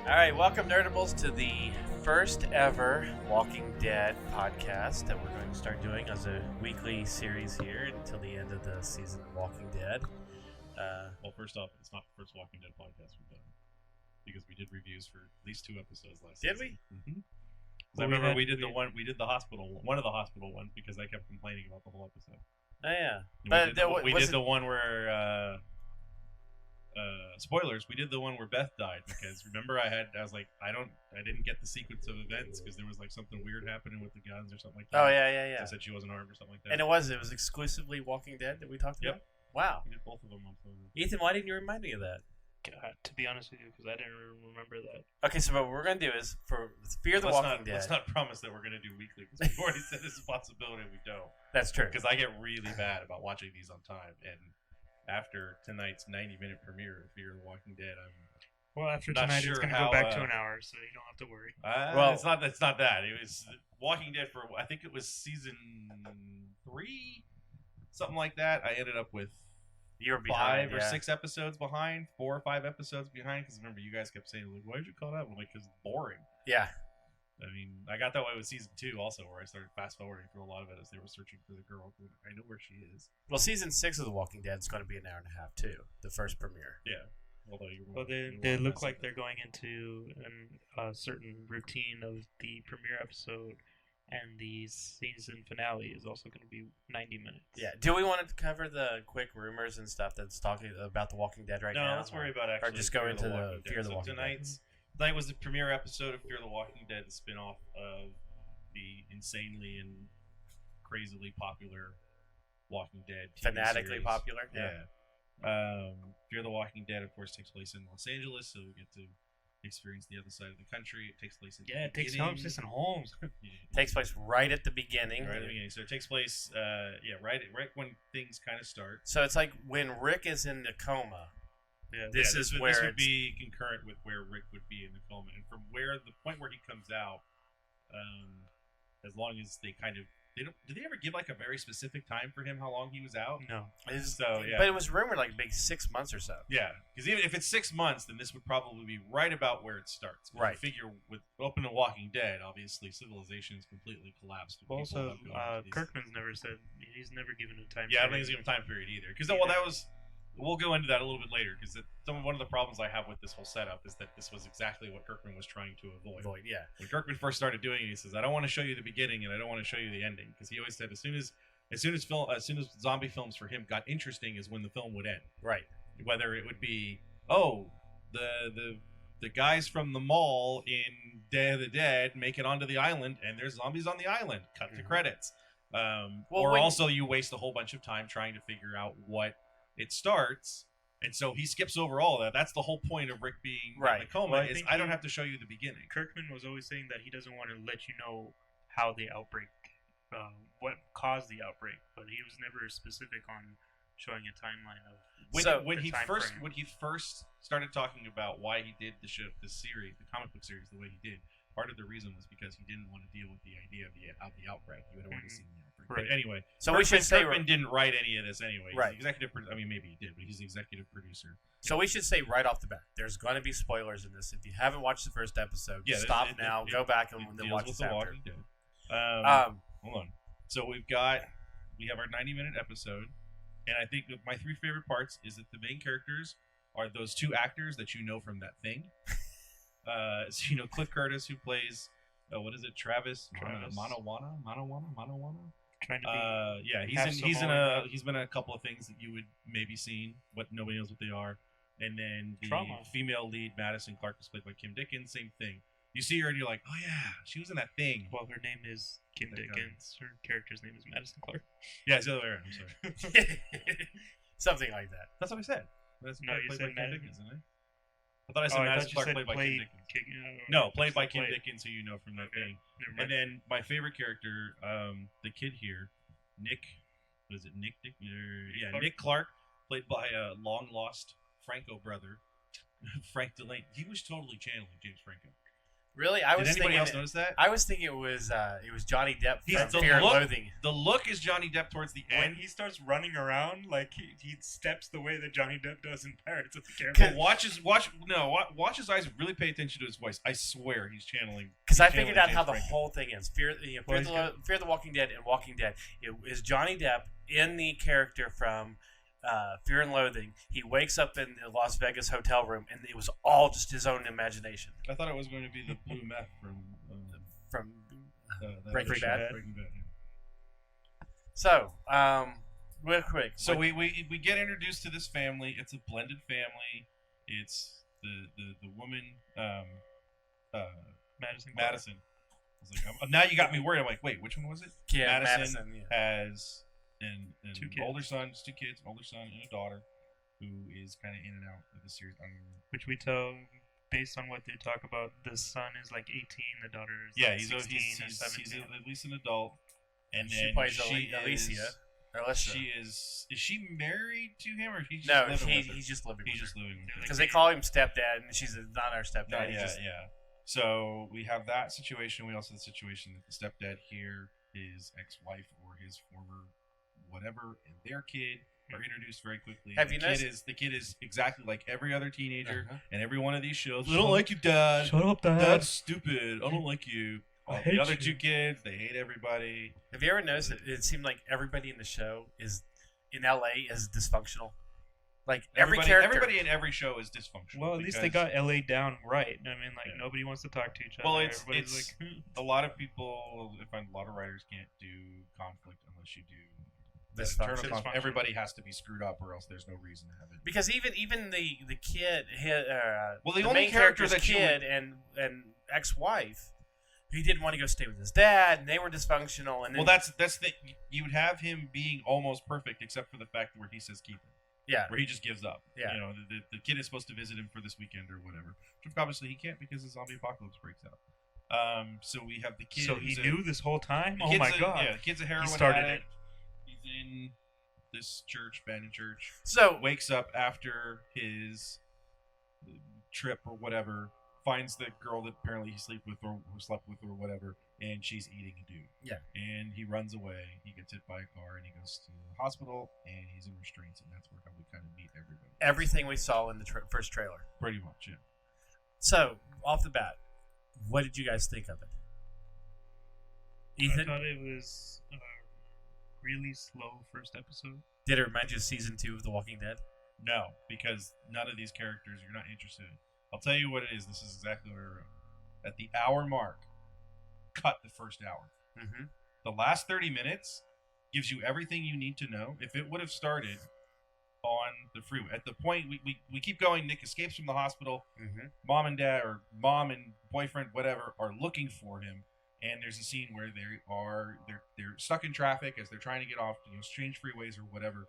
Alright, welcome Nerdibles to the first ever Walking Dead podcast that we're going to start doing as a weekly series here until the end of the season of Walking Dead. Well, first off, it's not the first Walking Dead podcast we've done, because we did reviews for at least 2 episodes last season. Did we? Mm-hmm. I remember we did one of the hospital ones, because I kept complaining about the whole episode. Oh yeah, we did the one where spoilers. We did the one where Beth died, because remember I didn't get the sequence of events because there was like something weird happening with the guns or something like that. Oh yeah. I said she wasn't armed or something like that. And it was exclusively Walking Dead that we talked about. Wow. We did both of them on spoilers. Ethan, why didn't you remind me of that? To be honest with you, because I didn't remember that. Okay, so what we're gonna do is for Fear the Walking Dead. Let's not promise that we're gonna do weekly, because we've already said this is a possibility we don't. That's true. Because I get really bad about watching these on time, and after tonight's 90-minute premiere of Fear the Walking Dead, after tonight it's gonna go back to an hour, so you don't have to worry. Well, it's not that. It was Walking Dead for I think it was season 3, something like that. I ended up with. You were behind, 5 or 6 episodes behind, 4 or 5 episodes behind. Because remember, you guys kept saying, like, "Why did you call that?" I'm like, "Because it's boring." Yeah. I mean, I got that way with season 2 also, where I started fast forwarding through a lot of it as they were searching for the girl. I know where she is. Well, season 6 of The Walking Dead is going to be an hour and a half too. The first premiere. Yeah. They look like they're going into a certain routine of the premiere episode. And the season finale is also going to be 90 minutes. Yeah. Do we want to cover the quick rumors and stuff that's talking about The Walking Dead right now? No, let's worry about actually. Or just go into the Fear the Walking Dead. Tonight was the premiere episode of Fear the Walking Dead, the spin-off of the insanely and crazily popular Walking Dead TV Fanatically series. Popular? Yeah. Fear the Walking Dead, of course, takes place in Los Angeles, so we get to experience the other side of the country. It takes place in it takes place in homes. Takes place right at the beginning. Right at the beginning. So it takes place, right when things kind of start. So it's like when Rick is in the coma. Yeah, this would be concurrent with where Rick would be in the coma, and from the point where he comes out, as long as they kind of. Did they ever give like a very specific time for him how long he was out? No. But it was rumored like big 6 months or so. Yeah, because even if it's 6 months, then this would probably be right about where it starts. Right. You figure with Open and Walking Dead, obviously civilization has completely collapsed. Also, Kirkman's never said he's never given a time. Yeah, I don't think he's given a time period either. Because that was. We'll go into that a little bit later, because one of the problems I have with this whole setup is that this was exactly what Kirkman was trying to avoid. Yeah. When Kirkman first started doing it, he says, "I don't want to show you the beginning, and I don't want to show you the ending," because he always said as soon as zombie films for him got interesting is when the film would end. Right. Whether it would be the guys from the mall in Day of the Dead make it onto the island, and there's zombies on the island. Cut to credits. Also you waste a whole bunch of time trying to figure out what. It starts, and so he skips over all of that. That's the whole point of Rick being in the coma. I don't have to show you the beginning. Kirkman was always saying that he doesn't want to let you know how the outbreak, what caused the outbreak, but he was never specific on showing a timeline of. When he first started talking about why he did this series, the comic book series, the way he did, part of the reason was because he didn't want to deal with the idea of the outbreak. He would have already seen the outbreak. Right. But anyway, so we should say Kirkman didn't write any of this anyway. Right. He's executive. Maybe he did, but he's the executive producer. So we should say right off the bat, there's going to be spoilers in this. If you haven't watched the first episode, stop now, go back and then watch this after. Hold on. So we have our 90-minute episode, and I think my 3 favorite parts is that the main characters are those 2 actors that you know from that thing. So Cliff Curtis, who plays Travis. Manawana. Trying to be he's been in a couple of things that you would maybe seen, but nobody knows what they are. And then the female lead, Madison Clark, was played by Kim Dickens. Same thing. You see her and you're like, oh yeah, she was in that thing. Well, her name is Kim Dickens. Her character's name is Madison Clark. Yeah, it's the other way around. I'm sorry. Something like that. That's what I said. You said Kim Dickens, isn't it? I thought I said Madison Clark played by Kim Dickens. Played by Kim Dickens, who you know from that thing. And then my favorite character, the kid here, Nick. Was it Nick? Nick Clark, played by a long lost Franco brother, Frank Delane. He was totally channeling James Franco. Really? Did anybody else notice that? I was thinking it was Johnny Depp from Fear and Loathing. The look is Johnny Depp towards the When end. he starts running around, like he steps the way that Johnny Depp does in Pirates of the But Caribbean. watch his eyes. Really pay attention to his voice. I swear he's channeling. Because I figured out James how the Franco. whole thing is. Fear the Walking Dead and Walking Dead. It is Johnny Depp in the character from Fear and Loathing. He wakes up in the Las Vegas hotel room, and it was all just his own imagination. I thought it was going to be the blue meth from Breaking show, Bad. Breaking Bad. Yeah. So, real quick. So we get introduced to this family. It's a blended family. It's the woman, Madison. I was like, now you got me worried. I'm like, wait, which one was it? Yeah, Madison yeah. has an Two kids. older son, two kids, older son and a daughter, who is kind of in and out of the series. Which we tell, based on what they talk about, the son is like 18, the daughter is Yeah, like he's 16 or he's 17. at least an adult. And She then plays she Alicia. Is she married to him, or he's just No, living with her? he's just living He's with just her. living with her. Because they call him stepdad, and she's not our stepdad. No, He's yeah, just- yeah. So we have that situation. We also have the situation that the stepdad here, his ex-wife or his former whatever, and their kid are introduced very quickly. Have you noticed? The kid is exactly like every other teenager Uh-huh. and every one of these shows. I Shut don't up. like you, Dad. Shut up, Dad. Dad's stupid. I don't like you. I The hate other you. two kids, they hate everybody. Have you ever noticed that it seemed like everybody in the show is in LA is dysfunctional? Like Everybody in every show is dysfunctional. Well, at least they because got LA down right. I mean, like, Yeah. nobody wants to talk to each other. Well, it's Everybody's like, a lot of people. I find a lot of writers can't do conflict unless you do Dysfunction. internal conflict. Dysfunction. Everybody has to be screwed up, or else there's no reason to have it. Because even the kid, Well, the the only main character character's that you kid and ex-wife, he didn't want to go stay with his dad, and they were dysfunctional. And then, Well, that's the you would have him being almost perfect, except for the fact where he says keep him, yeah, where he just gives up. Yeah. You know, the kid is supposed to visit him for this weekend or whatever, which obviously he can't because the zombie apocalypse breaks out. So we have the kid. so he who's knew this whole time? the Oh kid's my god. Yeah, the kid's a heroin started addict. He's in this church, abandoned church. So Wakes up after his trip or whatever, finds the girl that apparently he slept with or whatever, and she's eating a dude. Yeah. And he runs away. He gets hit by a car, and he goes to the hospital, and he's in restraints, and that's where we kind of meet everybody. everything we saw in the first trailer. Pretty much, yeah. So off the bat, what did you guys think of it? I Ethan, thought it was a really slow first episode. did it remind you of season 2 of The Walking Dead? No, because none of these characters you're not interested in. I'll tell you what it is. This is exactly what I wrote. At the hour mark, cut the first hour. Mm-hmm. The last 30 minutes gives you everything you need to know. If it would have started on the freeway, at the point we keep going, Nick escapes from the hospital. Mm-hmm. Mom and dad, or mom and boyfriend, whatever, are looking for him. And there's a scene where they're stuck in traffic as they're trying to get off, strange freeways or whatever.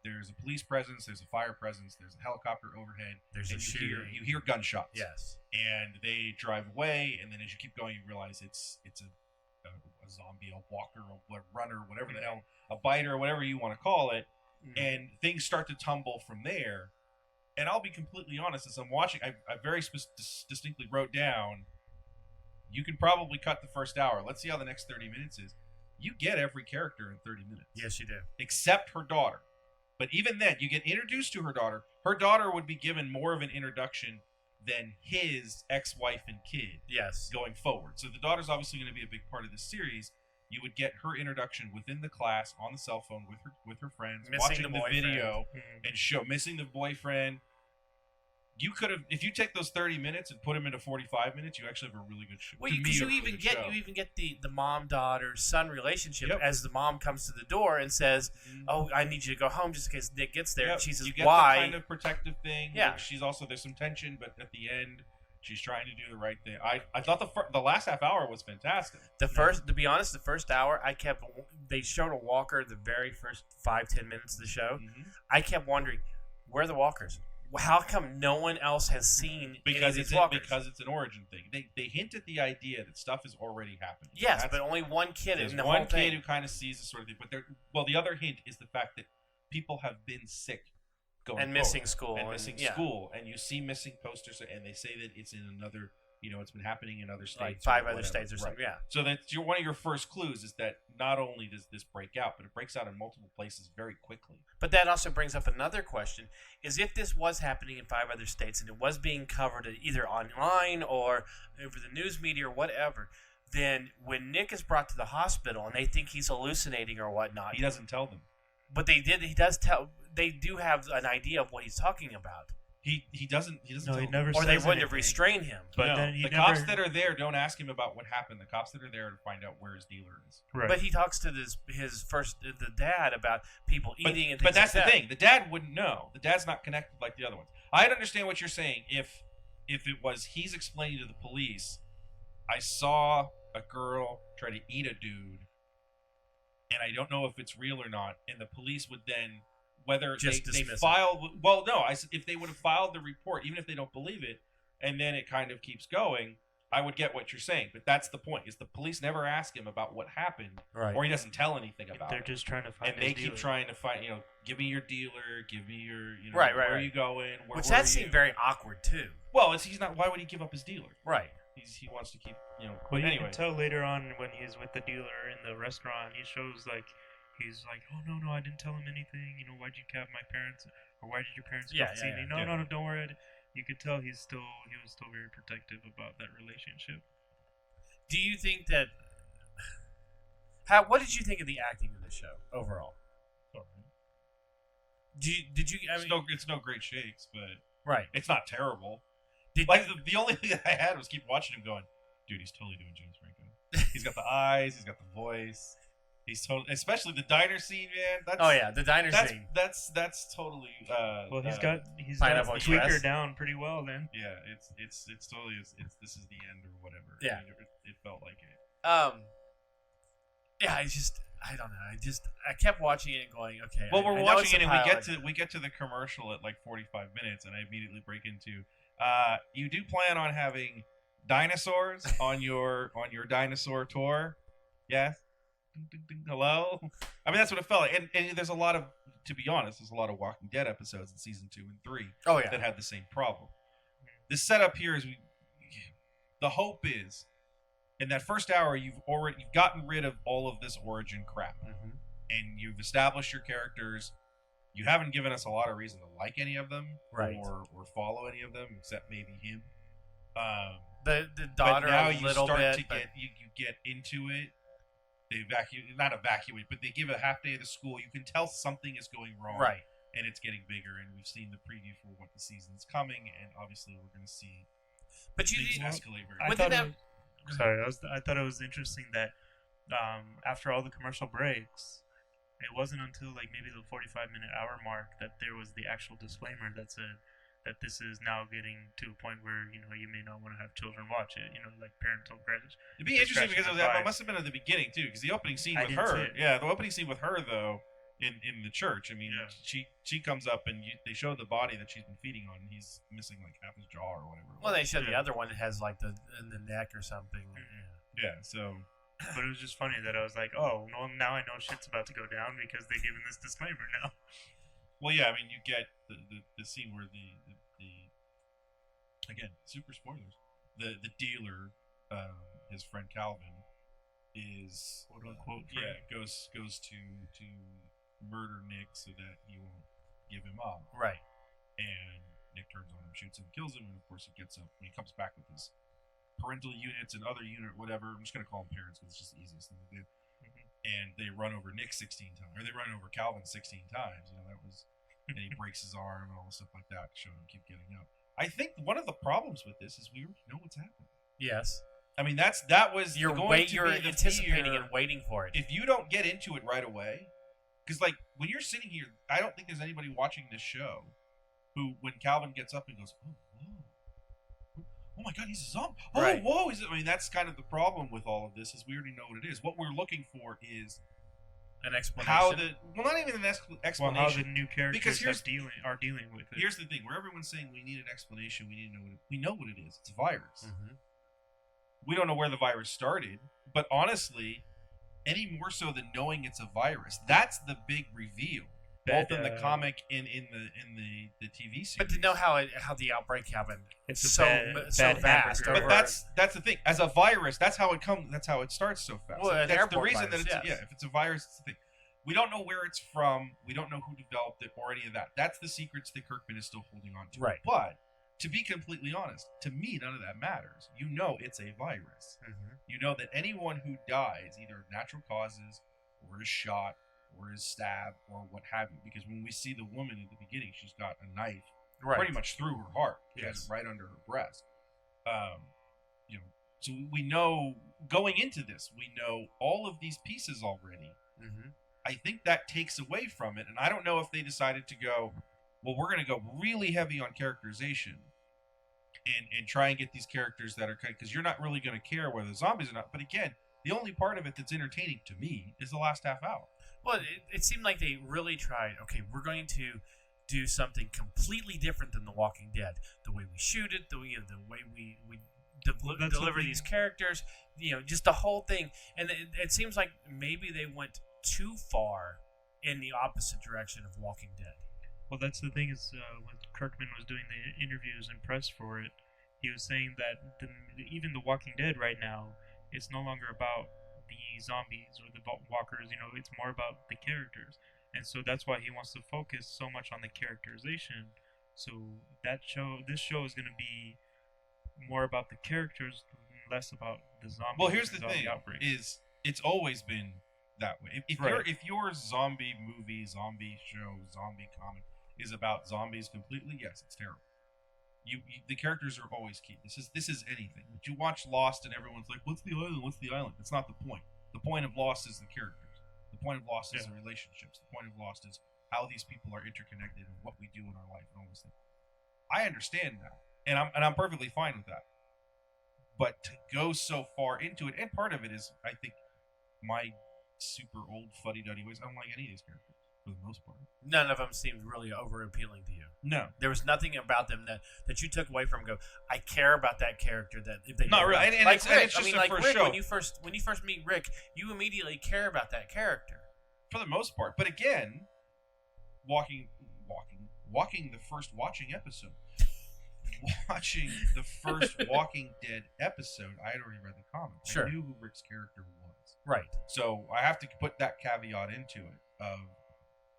There's a police presence, there's a fire presence, there's a helicopter overhead. There's and a you shooting. hear gunshots. Yes. And they drive away, and then as you keep going, you realize it's a zombie, a walker, a runner, whatever the hell, a biter, whatever you want to call it. Mm-hmm. And things start to tumble from there. And I'll be completely honest, as I'm watching, I very distinctly wrote down, you can probably cut the first hour. Let's see how the next 30 minutes is. You get every character in 30 minutes. Yes, you do. Except her daughter. But even then, you get introduced to her daughter. Her daughter would be given more of an introduction than his ex-wife and kid Yes. going forward. So the daughter's obviously going to be a big part of this series. You would get her introduction within the class on the cell phone with her friends, Missing watching the the boyfriend. video Mhm. and missing the boyfriend. You could have, if you take those 30 minutes and put them into 45 minutes, you actually have a really good show. Well, To me, because a you really even good get show. the mom daughter son relationship Yep. as the mom comes to the door and says, Mhm. "Oh, I need you to go home just in case Nick gets there." Yep. And she says, you get "Why?" the kind of protective thing. Yeah. Like, she's also, there's some tension, but at the end, she's trying to do the right thing. I thought the last half hour was fantastic. To be honest, the first hour, they showed a walker the very first 5-10 minutes of the show. Mhm. I kept wondering, where are the walkers? How come no one else has seen any of these walkers? Because it's an origin thing. They hint at the idea that stuff is already happening. Yes, That's- but only one kid there's in the one whole kid thing. who kind of sees this sort of thing. But the other hint is the fact that people have been sick going And missing forward, school. and missing yeah. school, and you see missing posters, and they say that it's in another It's been happening in other states, like 5 other states or something. Right. Yeah. So that's one of your first clues is that not only does this break out, but it breaks out in multiple places very quickly. But that also brings up another question: is if this was happening in 5 other states and it was being covered either online or over the news media or whatever, then when Nick is brought to the hospital and they think he's hallucinating or whatnot, he doesn't tell them. But they does tell. They do have an idea of what he's talking about. He doesn't. No, he tell never. them. Or they says wouldn't have anything. restrained him. But no, then the cops that are there don't ask him about what happened. The cops that are there to find out where his dealer is. Right. But he talks to the dad about people eating and things But that's like the that. thing. The dad wouldn't know. The dad's not connected like the other ones. I'd understand what you're saying if it was he's explaining to the police, I saw a girl try to eat a dude, and I don't know if it's real or not, and the police would then, whether Just they dismiss file, well, no, if they would have filed the report, even if they don't believe it, and then it kind of keeps going, I would get what you're saying. But that's the point: is the police never ask him about what happened, Right. or he doesn't tell anything about They're it. just trying to find. And they his keep dealer. trying to find, give me your dealer, give me your, Right, where right, are right. you going? Where Which were that you? seemed very awkward too. Well, he's not. Why would he give up his dealer? Right. He wants to keep, Well, But you anyway, can tell later on when he's with the dealer in the restaurant, he shows he's like, oh no, I didn't tell him anything. Why'd you have my parents, or why did your parents come see me? No, don't worry. You could tell he was still very protective about that relationship. Do you think that? What did you think of the acting in the show overall? Did you? I mean, it's no great shakes, but right. it's not terrible. Did The only thing that I had was keep watching him going, dude, he's totally doing James Franco. He's got the eyes, he's got the voice. He's totally, especially the diner scene, man. The diner scene. That's totally. Well, he's got Pineapple Tweaker Express. down pretty well then. Yeah, it's totally this is the end or whatever. Yeah. I mean, it felt like it. Yeah, I don't know. I kept watching it and going, okay. Well, we're I know watching it's a it and pilot. we get to the commercial at like 45 minutes, and I immediately break into. You do plan on having dinosaurs on your dinosaur tour? Yes. Ding, ding, ding, hello. I mean, that's what it felt like. And there's a lot of, to be honest, there's a lot of Walking Dead episodes in season 2 and 3 Oh yeah. that had the same problem. The setup here is the hope is in that first hour you've gotten rid of all of this origin crap, and you've established your characters. You haven't given us a lot of reason to like any of them, Right. or follow any of them, except maybe him. The daughter but now a you little start bit. to get you get into it. They not evacuate, but they give a half day of the school. You can tell something is going wrong, Right. and it's getting bigger. And we've seen the preview for what the season's coming, and obviously we're going to see But you things did- escalate very. I Within thought that- I thought it was interesting that after all the commercial breaks, it wasn't until maybe the 45-minute hour mark that there was the actual disclaimer that said that this is now getting to a point where you may not want to have children watch it. Like parental credit. It'd be interesting because discretion it must have been at the beginning too, because the opening scene I with didn't see her, it. the opening scene with her though, in the church. I mean, Yeah. she comes up and they show the body that she's been feeding on, and he's missing like half his jaw or whatever. Well, they showed the Yeah. other one that has in the neck or something. Yeah, so But it was just funny that I was like, oh, well, now I know shit's about to go down because they're giving this disclaimer now. well, yeah, I mean, you get the scene where the again, super spoilers. The dealer, his friend Calvin, is Quote unquote. goes to murder Nick so that he won't give him up. Right. And Nick turns on him, shoots him, kills him, and of course he gets up when he comes back with his parental units and other unit, whatever. I'm just gonna call them parents because it's just the easiest thing to do. And they run over Nick 16 times, or they run over Calvin 16 times. That was, and he breaks his arm and all the stuff like that to show him keep getting up. I think one of the problems with this is we already know what's happening. Yes. I mean, that was You're going to you're be the anticipating fear and waiting for it. if you don't get into it right away. Because when you're sitting here, I don't think there's anybody watching this show who, when Calvin gets up and goes, oh, whoa. Oh my God, he's a zombie. Oh, Right. whoa. I mean, that's kind of the problem with all of this is we already know what it is. What we're looking for is An explanation. how not even an Well, explanation. how the new characters Because are dealing with it. Here's the thing: where everyone's saying we need an explanation, we need to know we know what it is. It's a virus. Mhm. We don't know where the virus started, but honestly, any more so than knowing it's a virus, that's the big reveal. both in the comic and in the TV series. But to know how the outbreak happened, It's a so bad fast. hamburger. But that's the thing. As a virus, that's how it comes. That's how it starts so fast. Well, an that's the airborne reason virus, that it's yes. if it's a virus, it's the thing. We don't know where it's from. We don't know who developed it or any of that. That's the secrets that Kirkman is still holding on to. Right. But to be completely honest, to me, none of that matters. You know it's a virus. Mm-hmm. You know that anyone who dies, either of natural causes or is shot or is stabbed or what have you, because when we see the woman at the beginning, she's got a knife pretty much through her heart. She has it right under her breast. So we know going into this, we know all of these pieces already. Mm-hmm. I think that takes away from it, and I don't know if they decided to go, well, we're going to go really heavy on characterization and try and get these characters that are kind, because you're not really going to care whether zombies or not. But again, the only part of it that's entertaining to me is the last half hour. Well, it seemed like they really tried. Okay, we're going to do something completely different than The Walking Dead. The way we shoot it, the way we deliver these characters, just the whole thing. And it seems like maybe they went too far in the opposite direction of Walking Dead. Well, that's the thing is when Kirkman was doing the interviews and press for it, he was saying that even The Walking Dead right now, it's no longer about the zombies or the walkers. It's more about the characters, and so that's why he wants to focus so much on the characterization. So this show is going to be more about the characters, less about the zombies. Well, here's the zombie thing: outbreak. is it's always been that way. If your zombie movie, zombie show, zombie comic is about zombies completely, yes, it's terrible. The characters are always key. This is anything. But you watch Lost and everyone's like, "What's the island? What's the island?" That's not the point. The point of Lost is the characters. The point of Lost is the relationships. The point of Lost is how these people are interconnected and what we do in our life and all those things. I understand that, and I'm perfectly fine with that. But to go so far into it, and part of it is, I think, my super old fuddy-duddy ways. I don't like any of these characters for the most part. None of them seemed really over appealing to you. No, there was nothing about them that you took away from. Go, I care about that character. That if they not really. And like it's, Rick, and it's just like first Rick, show. when you first meet Rick, you immediately care about that character for the most part. But again, watching the first Watching Walking Dead episode, I had already read the comic. Sure. I knew who Rick's character was. Right. So I have to put that caveat into it.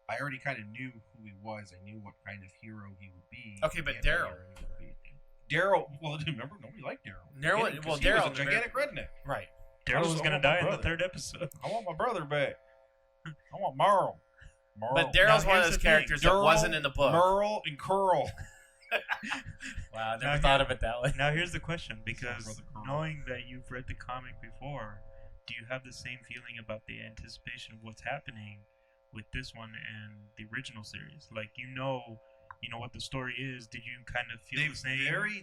I already kind of knew who he was. I knew what kind of hero he would be. Okay, but Daryl. Well, remember, nobody liked Daryl. Daryl was a gigantic redneck. Right. Daryl was going to die in the third episode. I want my brother back. I want Merle. But Daryl's one of those characters that wasn't in the book. Merle and Curl. Wow, I never thought of it that way. Now here's the question, because knowing that you've read the comic before, do you have the same feeling about the anticipation of what's happening with this one and the original series? Like, you know what the story is. Did you kind of feel the same?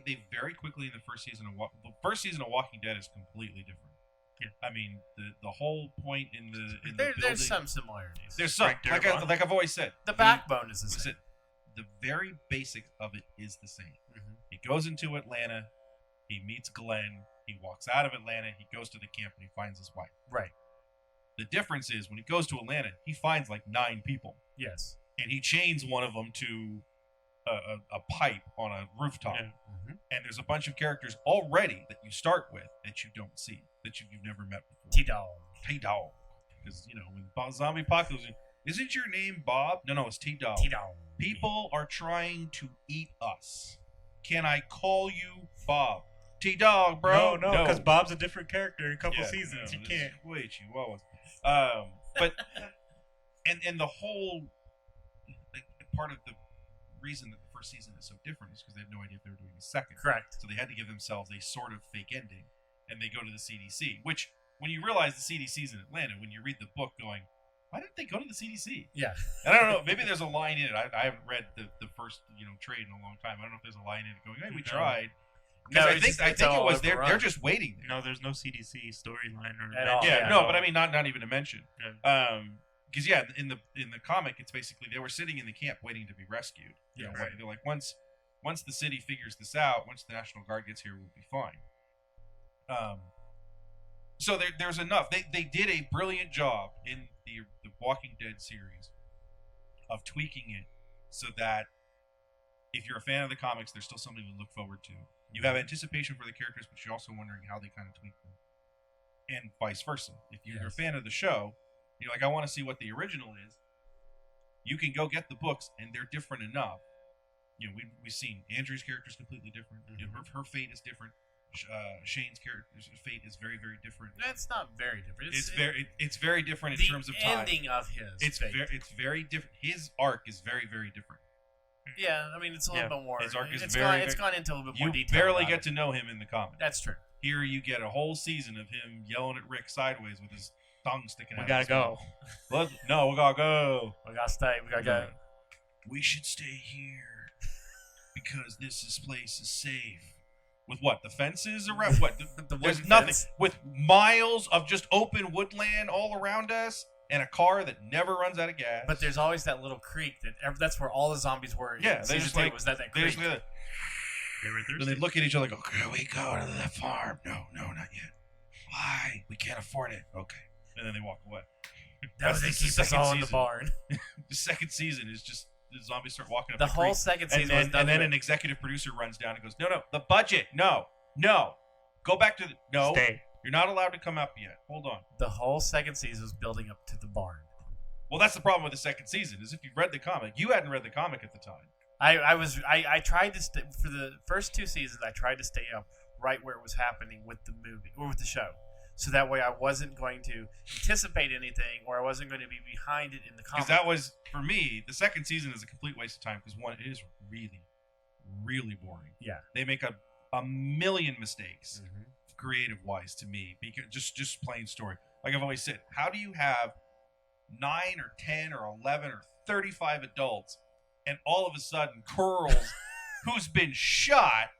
They very quickly in the first season of Walking Dead is completely different. Yeah. I mean, the whole point in the there's some similarities. There's some, like I've always said. The backbone is the same. The very basic of it is the same. Mm-hmm. He goes into Atlanta, he meets Glenn, he walks out of Atlanta, he goes to the camp, and he finds his wife. Right. The difference is when he goes to Atlanta, he finds like 9 people. Yes. And he chains one of them to a pipe on a rooftop. Yeah. Mm-hmm. And there's a bunch of characters already that you start with that you don't see, that you've never met before. T-Dog. Because, when zombie apocalypse, isn't your name Bob? No, it's T-Dog. T-Dog. People are trying to eat us. Can I call you Bob? T-Dog, bro. No, because Bob's a different character in a couple seasons. No, you can't. Way chihuahuas. But and the whole part of the reason that the first season is so different is because they had no idea if they were doing a second. Correct. So they had to give themselves a sort of fake ending, and they go to the CDC. Which, when you realize the CDC's in Atlanta, when you read the book, going, why didn't they go to the CDC? Yeah. And I don't know. Maybe there's a line in it. I haven't read the first trade in a long time. I don't know if there's a line in it going, hey, we tried. No, I think it was they're just waiting there. No, there's no CDC storyline or at all. Yeah, no, but I mean not even to mention. Yeah. Because in the comic, it's basically they were sitting in the camp waiting to be rescued. Right. They're like, once the city figures this out, once the National Guard gets here, we'll be fine. So there's enough. They did a brilliant job in the Walking Dead series of tweaking it so that if you're a fan of the comics, there's still something to look forward to. You have anticipation for the characters, but you're also wondering how they kind of tweak them. And vice versa. If you're a fan of the show, you're like, I want to see what the original is. You can go get the books, and they're different enough. You know, we've seen Andrew's character is completely different. You know, her fate is different. Shane's character's fate is very, very different. That's not very different. It's very different in terms of time. The ending of his fate. It's very different. His arc is very, very different. Yeah, I mean, it's a little bit more. His arc is it's very, it's gone into a little bit more you detail. You barely get to know him in the comic. That's true. Here you get a whole season of him yelling at Rick sideways with his tongue sticking out. We gotta go. No, we gotta go. We gotta stay. We gotta go. We should stay here because this place is safe. With what? The fences around? What? There's nothing. Fence. With miles of just open woodland all around us and a car that never runs out of gas. But there's always that little creek that's where all the zombies were. Yeah, they just like was that creek. And they look at each other and go, can we go to the farm? No, not yet. Why? We can't afford it. Okay. And then they walk away. That was they keep us all in the barn. The second season is just the zombies start walking up the whole creek. Second season was and then an executive producer runs down and goes, no, the budget. No. Go back to no. Stay. You're not allowed to come up yet. Hold on. The whole second season was building up to the barn. Well, that's the problem with the second season, is if you've read the comic. You hadn't read the comic at the time. I tried to for the first two seasons. I tried to stay up right where it was happening with the movie or with the show, so that way I wasn't going to anticipate anything or I wasn't going to be behind it in the comic. Because that was, for me, the second season is a complete waste of time. Because one, it is really, really boring. Yeah, they make a million mistakes, creative wise, to me. Because just plain story. Like I've always said, how do you have 9 or 10 or 11 or 35 adults? And all of a sudden, Curls, who's been shot,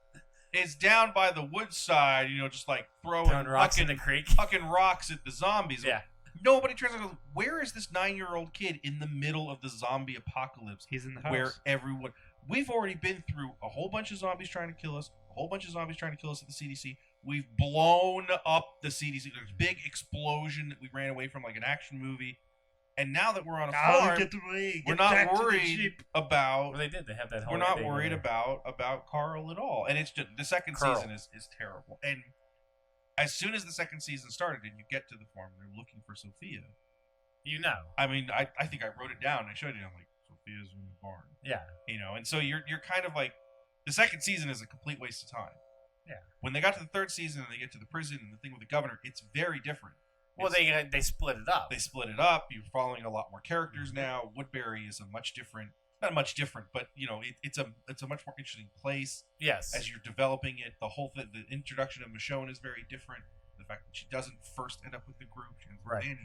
is down by the woodside, just like throwing rocks in the creek. Fucking rocks at the zombies. Yeah. Nobody turns around and goes, where is this 9-year-old kid in the middle of the zombie apocalypse? He's in the house. Where everyone... We've already been through a whole bunch of zombies trying to kill us, a whole bunch of zombies trying to kill us at the CDC. We've blown up the CDC. There's a big explosion that we ran away from like an action movie. And now that we're on a farm, we're not worried about. Well, they did. They have that. We're not worried about Carl at all. And it's just the second season is terrible. And as soon as the second season started, and you get to the farm, they're looking for Sophia. I mean, I think I wrote it down. And I showed you. I'm like, Sophia's in the barn. Yeah. And so you're kind of like, the second season is a complete waste of time. Yeah. When they got to the third season and they get to the prison and the thing with the governor, it's very different. Well, they split it up. They split it up. You're following a lot more characters now. Woodbury is a much different, not much different, but it's a much more interesting place. Yes. As you're developing it, the whole thing, the introduction of Michonne is very different. The fact that she doesn't first end up with the group, right?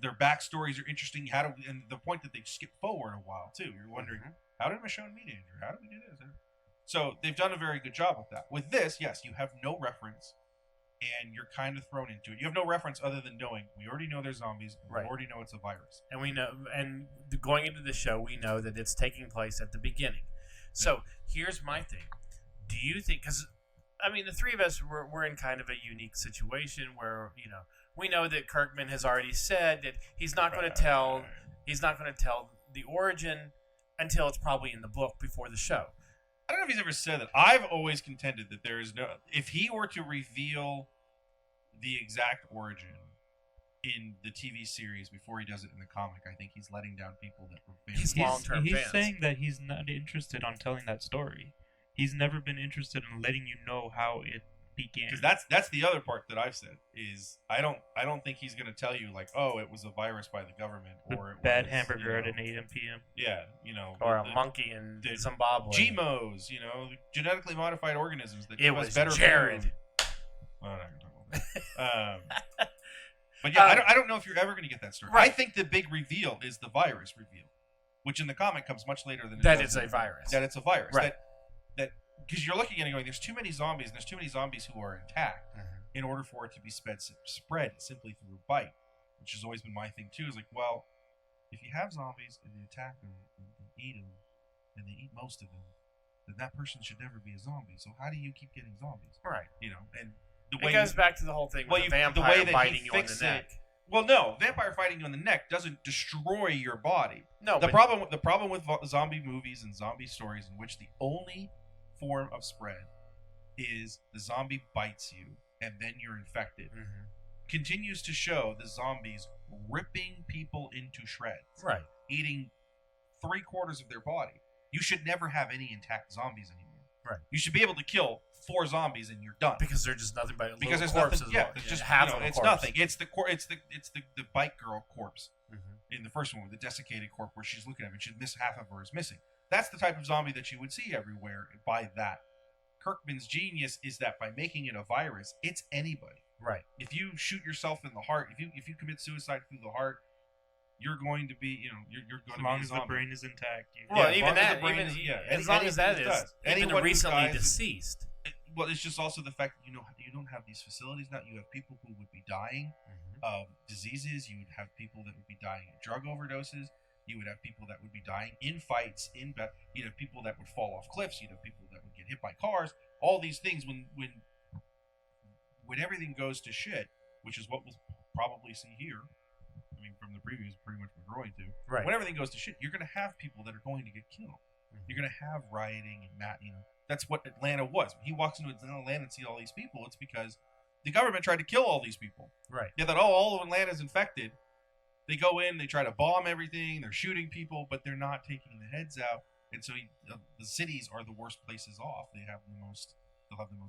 Their backstories are interesting. And the point that they skip forward a while too. You're wondering, how did Michonne meet Andrew? How did we do this? So they've done a very good job with that. With this, yes, you have no reference. And you're kind of thrown into it. You have no reference other than knowing we already know there's zombies. We already know it's a virus. And we know, and going into the show, we know that it's taking place at the beginning. So here's my thing: do you think? Because I mean, the three of us we're in kind of a unique situation where we know that Kirkman has already said that he's not going to tell the origin until it's probably in the book before the show. I don't know if he's ever said that. I've always contended that there is no. If he were to reveal the exact origin in the TV series before he does it in the comic, I think he's letting down people that were fans. He's long-term fans. He's saying that he's not interested on telling that story. He's never been interested in letting you know how it began. Because that's the other part that I've said is I don't think he's going to tell you like, oh, it was a virus by the government or it bad was, hamburger at an 8 p.m. Yeah, or a monkey in Zimbabwe. GMOs, genetically modified organisms that give us better Jared. food. Well, but yeah, I don't know if you're ever going to get that story. Right. I think the big reveal is the virus reveal, which in the comic comes much later than that it's a virus. That it's a virus. Right. That because you're looking at it going, there's too many zombies, and there's too many zombies who are intact in order for it to be spread simply through a bite, which has always been my thing too. Is like, well, if you have zombies and you attack them and eat them, and they eat most of them, then that person should never be a zombie. So how do you keep getting zombies? Right. And it goes back to the whole thing with the vampire biting you on the neck. Well, no, vampire fighting you in the neck doesn't destroy your body. No, The problem with zombie movies and zombie stories in which the only form of spread is the zombie bites you and then you're infected, continues to show the zombies ripping people into shreds, right, eating 3/4 of their body. You should never have any intact zombies anymore. Right. You should be able to kill 4 zombies and you're done. because they're just nothing but Because there's corpses. nothing. Yeah, it's just half you know, of a it's corpse. nothing. It's the bike girl corpse in the first one, the desiccated corpse where she's looking at it. Half of her is missing. That's the type of zombie that you would see everywhere. By that, Kirkman's genius is that by making it a virus, it's anybody. Right. If you shoot yourself in the heart, if you commit suicide through the heart, you're going to be, you're going to be as long a as zombie. the brain is intact. Well, Yeah, even as long as that, the brain even is- yeah, as long as that anyone is does. even Anyone who recently dies- deceased. Well, it's just also the fact that you don't have these facilities now. You have people who would be dying of diseases. You would have people that would be dying of drug overdoses. You would have people that would be dying in fights. You'd have people that would fall off cliffs. You'd have people that would get hit by cars. All these things. When everything goes to shit, which is what we'll probably see here. I mean, from the previews, pretty much we're going to. Right. When everything goes to shit, you're going to have people that are going to get killed. You're going to have rioting and that's what Atlanta was. When he walks into Atlanta and sees all these people, it's because the government tried to kill all these people. Right. They thought, all of Atlanta's infected. They go in, they try to bomb everything, they're shooting people, but they're not taking the heads out. And so the cities are the worst places off. They'll have the most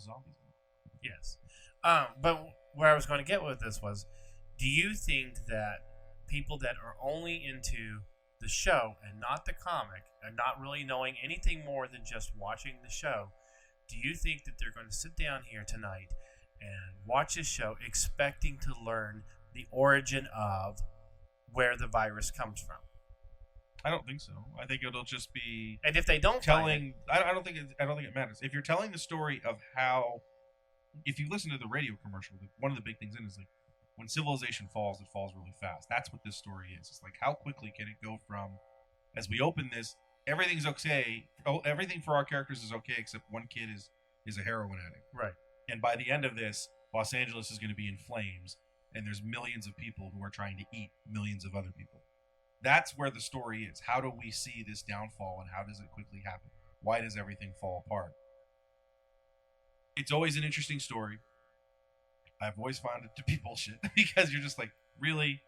zombies in them. Yes. But where I was going to get with this was, do you think that people that are only into the show and not the comic and not really knowing anything more than just watching the show, do you think that they're going to sit down here tonight and watch this show expecting to learn the origin of where the virus comes from? I don't think so. I think it'll just be And if they don't telling. I don't think it matters. If you're telling the story of how, if you listen to the radio commercial, one of the big things in it is like, when civilization falls, it falls really fast. That's what this story is. It's like, how quickly can it go from, as we open this, everything's okay. Everything for our characters is okay except one kid is a heroin addict. Right. And by the end of this, Los Angeles is going to be in flames, and there's millions of people who are trying to eat millions of other people. That's where the story is. How do we see this downfall, and how does it quickly happen? Why does everything fall apart? It's always an interesting story. I've always found it to be bullshit because you're just like, really?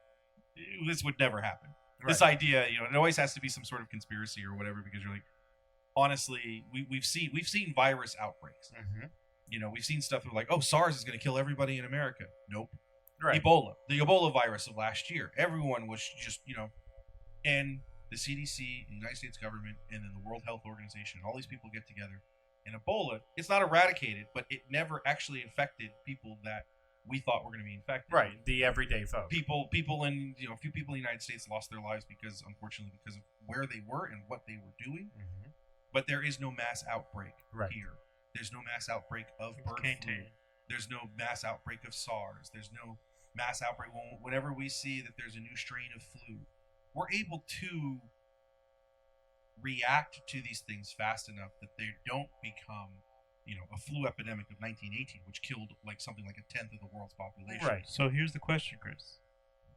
This would never happen. Right. This idea, it always has to be some sort of conspiracy or whatever, because you're like, honestly, we've seen virus outbreaks. We've seen stuff like, SARS is going to kill everybody in America. Nope. Right. Ebola, the Ebola virus of last year. Everyone was just, and the CDC, the United States government, and then the World Health Organization, all these people get together. And Ebola, it's not eradicated, but it never actually infected people that we thought were going to be infected. Right, the everyday folk. People in, a few people in the United States lost their lives because of where they were and what they were doing. But there is no mass outbreak here. There's no mass outbreak of bird flu. There's no mass outbreak of SARS. There's no mass outbreak. Whenever we see that there's a new strain of flu, we're able to react to these things fast enough that they don't become, a flu epidemic of 1918, which killed something like 1/10 of the world's population. Right. So here's the question, Chris.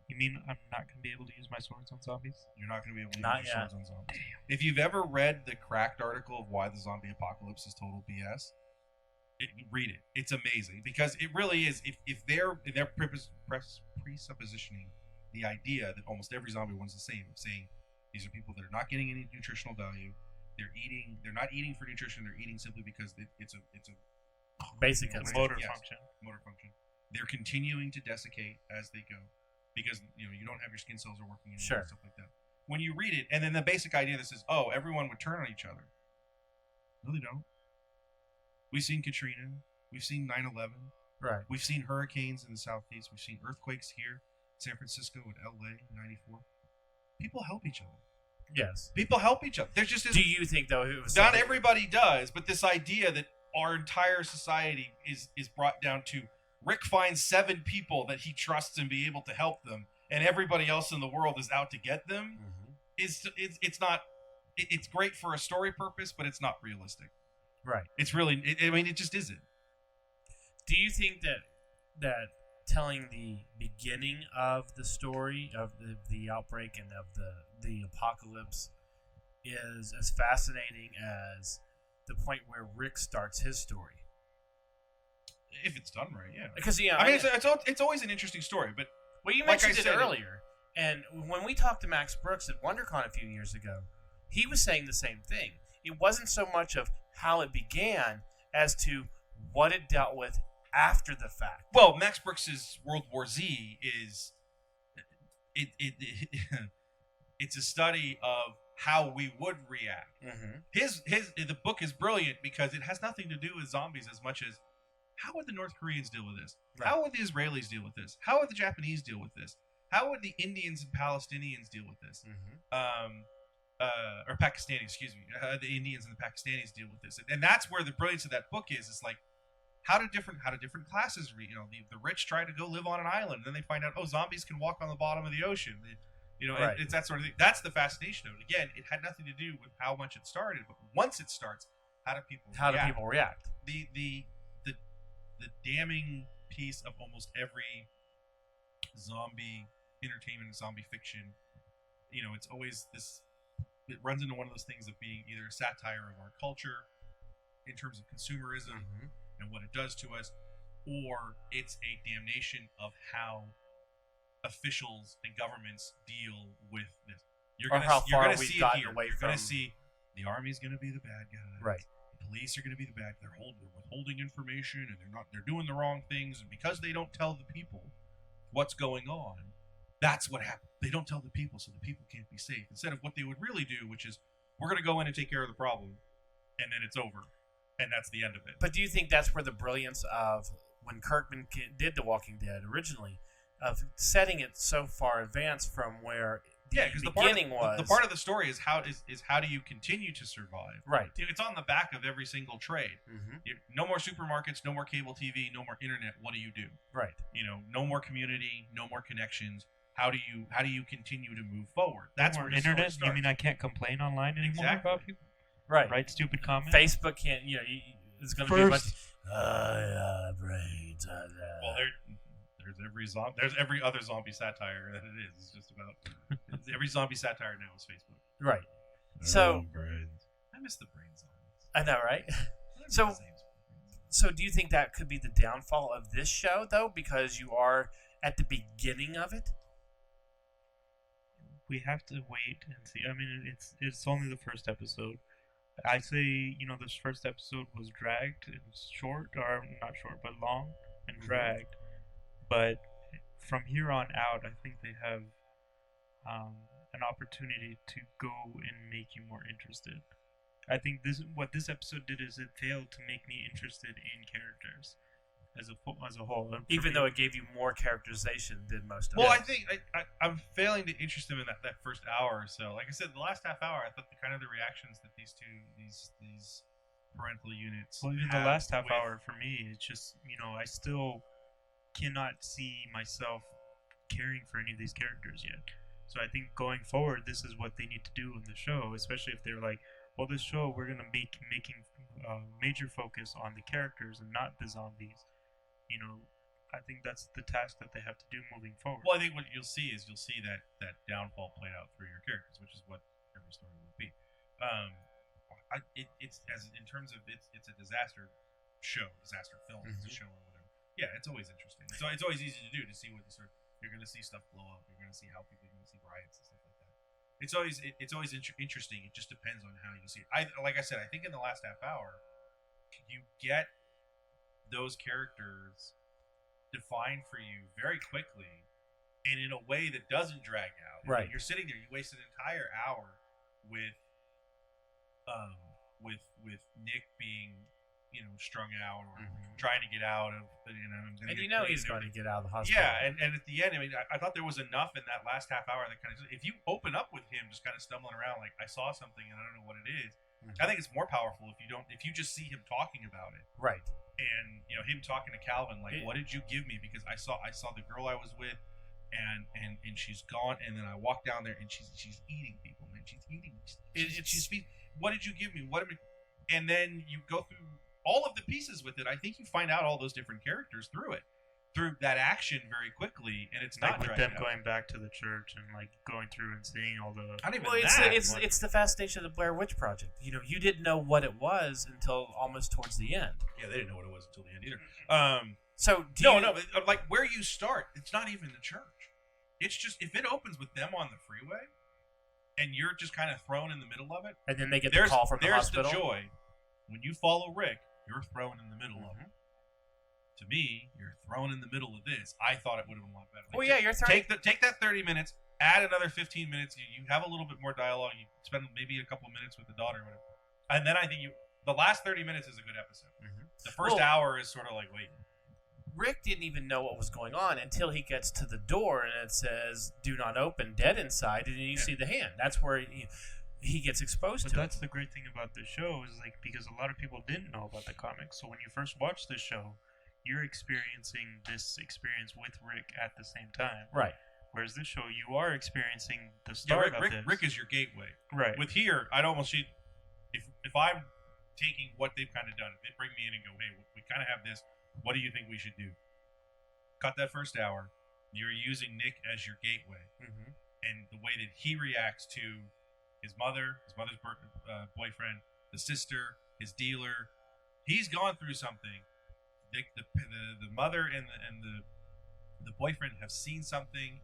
You mean I'm not going to be able to use my swords on zombies? You're not going to be able to Not use your yet. swords on zombies. If you've ever read the Cracked article of why the zombie apocalypse is total BS, read it. It's amazing because it really is. If they're presuppositioning the idea that almost every zombie one's the same, saying these are people that are not getting any nutritional value. They're not eating for nutrition. They're eating simply because it's a basic motor yes, function. Motor function. They're continuing to desiccate as they go because you don't have your skin cells are working anymore Sure. and stuff like that. When you read it, and then the basic idea this is, everyone would turn on each other. No, they don't. We've seen Katrina. We've seen 9/11. Right. We've seen hurricanes in the southeast. We've seen earthquakes here, San Francisco and LA, 94. People help each other. Yes. People help each other. There's just Do you think though it was not something- everybody does, but this idea that our entire society is brought down to Rick finds 7 people that he trusts and be able to help them, and everybody else in the world is out to get them. It's not. It's great for a story purpose, but it's not realistic. Right. It's really. It just isn't. Do you think that telling the beginning of the story of the outbreak and of the apocalypse is as fascinating as the point where Rick starts his story. If it's done right, yeah. Because I mean, it's always an interesting story, but well, you mentioned it earlier, and when we talked to Max Brooks at WonderCon a few years ago, he was saying the same thing. It wasn't so much of how it began as to what it dealt with after the fact. Well, Max Brooks's World War Z is it's a study of how we would react. Mm-hmm. The book is brilliant because it has nothing to do with zombies as much as how would the North Koreans deal with this? Right. How would the Israelis deal with this? How would the Japanese deal with this? How would the Indians and Palestinians deal with this? Mm-hmm. Or Pakistani, excuse me. The Indians and the Pakistanis deal with this, and that's where the brilliance of that book is. It's like how do different classes the rich try to go live on an island, and then they find out zombies can walk on the bottom of the ocean. Right. It's that sort of thing. That's the fascination of it. Again, it had nothing to do with how much it started, but once it starts, how do people react? The damning piece of almost every zombie entertainment and zombie fiction, it's always this. It runs into one of those things of being either a satire of our culture in terms of consumerism and what it does to us, or it's a damnation of how officials and governments deal with this. You're going to see it here. You're going to see the army's going to be the bad guy. Right. Police are going to be the bad. They're withholding information, and they're doing the wrong things, and because they don't tell the people what's going on, that's what happens. They don't tell the people, so the people can't be safe. Instead of what they would really do, which is we're going to go in and take care of the problem, and then it's over, and that's the end of it. But do you think that's where the brilliance of when Kirkman did The Walking Dead originally, of setting it so far advanced from where the beginning was? The part of the story is how do you continue to survive? Right. It's on the back of every single trade. Mm-hmm. No more supermarkets, no more cable TV, no more internet. What do you do? Right. No more community, no more connections. How do you continue to move forward? That's no where more internet. You mean I can't complain online anymore about people? Right. Write stupid comments. Facebook can't. It's going to be much. Brains. Well, there's every other zombie satire that it is. It's just about every zombie satire now is Facebook. Right. So I miss the brain zombies. I know, right? So do you think that could be the downfall of this show, though, because you are at the beginning of it? We have to wait and see. I mean, it's only the first episode. I say, this first episode was dragged. It was short, or not short, but long and dragged. But from here on out, I think they have an opportunity to go and make you more interested. I think what this episode did is it failed to make me interested in characters as a whole. Even though it gave you more characterization than most of it. Well, it. I think I'm failing to interest them in that first hour or so. Like I said, the last half hour, I thought the reactions that these parental units. Well, even the last half hour for me, it's just I still cannot see myself caring for any of these characters yet. So I think going forward, this is what they need to do in the show, especially if they're like, well, this show we're gonna making major focus on the characters and not the zombies. I think that's the task that they have to do moving forward. Well, I think what you'll see is that downfall played out through your characters, which is what every story would be. It's in terms of it's a disaster film, it's a show or whatever. Yeah, it's always interesting. So it's always easy to do to see what you're going to see stuff blow up. You're going to see how people are going to see riots and stuff like that. It's always interesting. It just depends on how you see it. Like I said, I think in the last half hour, you get those characters defined for you very quickly, and in a way that doesn't drag out. Right. You're sitting there. You waste an entire hour with Nick being strung out or trying to get out of, and he's going to get out of the hospital. Yeah, and at the end, I thought there was enough in that last half hour that kind of, if you open up with him just kind of stumbling around like I saw something and I don't know what it is, I think it's more powerful if you just see him talking about it, right? And him talking to Calvin like, what did you give me? Because I saw the girl I was with, and she's gone, and then I walked down there and she's eating people, man. She's eating. What did you give me? And then you go through all of the pieces with it. I think you find out all those different characters through it, through that action very quickly, and it's like not with dragged them out. going back to the church and like going through and seeing all the. Not even Well, that. it's the fascination of the Blair Witch Project. You know, you didn't know what it was until almost towards the end. Yeah, they didn't know what it was until the end either. So But like where you start, it's not even the church. It's just if it opens with them on the freeway, and you're just kind of thrown in the middle of it, and then they get the call from the hospital. There's the joy when you follow Rick. You're thrown in the middle of it. To me, you're thrown in the middle of this. I thought it would have been a lot better. Well, yeah, you're thrown. Take that 30 minutes, add another 15 minutes. You have a little bit more dialogue. You spend maybe a couple of minutes with the daughter, or whatever. And then I think the last 30 minutes is a good episode. The first hour is sort of like wait. Rick didn't even know what was going on until he gets to the door and it says "Do not open," dead inside, and then you see the hand. That's where he gets exposed But to. that's the great thing about the show is like because a lot of people didn't know about the comics. So when you first watch the show, you're experiencing this experience with Rick at the same time. Right. Whereas this show, you are experiencing the start of this. Rick is your gateway. Right. With here, I'd almost see if I'm taking what they've kind of done, they bring me in and go, hey, we kind of have this. What do you think we should do? Cut that first hour. You're using Nick as your gateway, and the way that he reacts to his mother's boyfriend, the sister, his dealer. He's gone through something. The mother and the boyfriend have seen something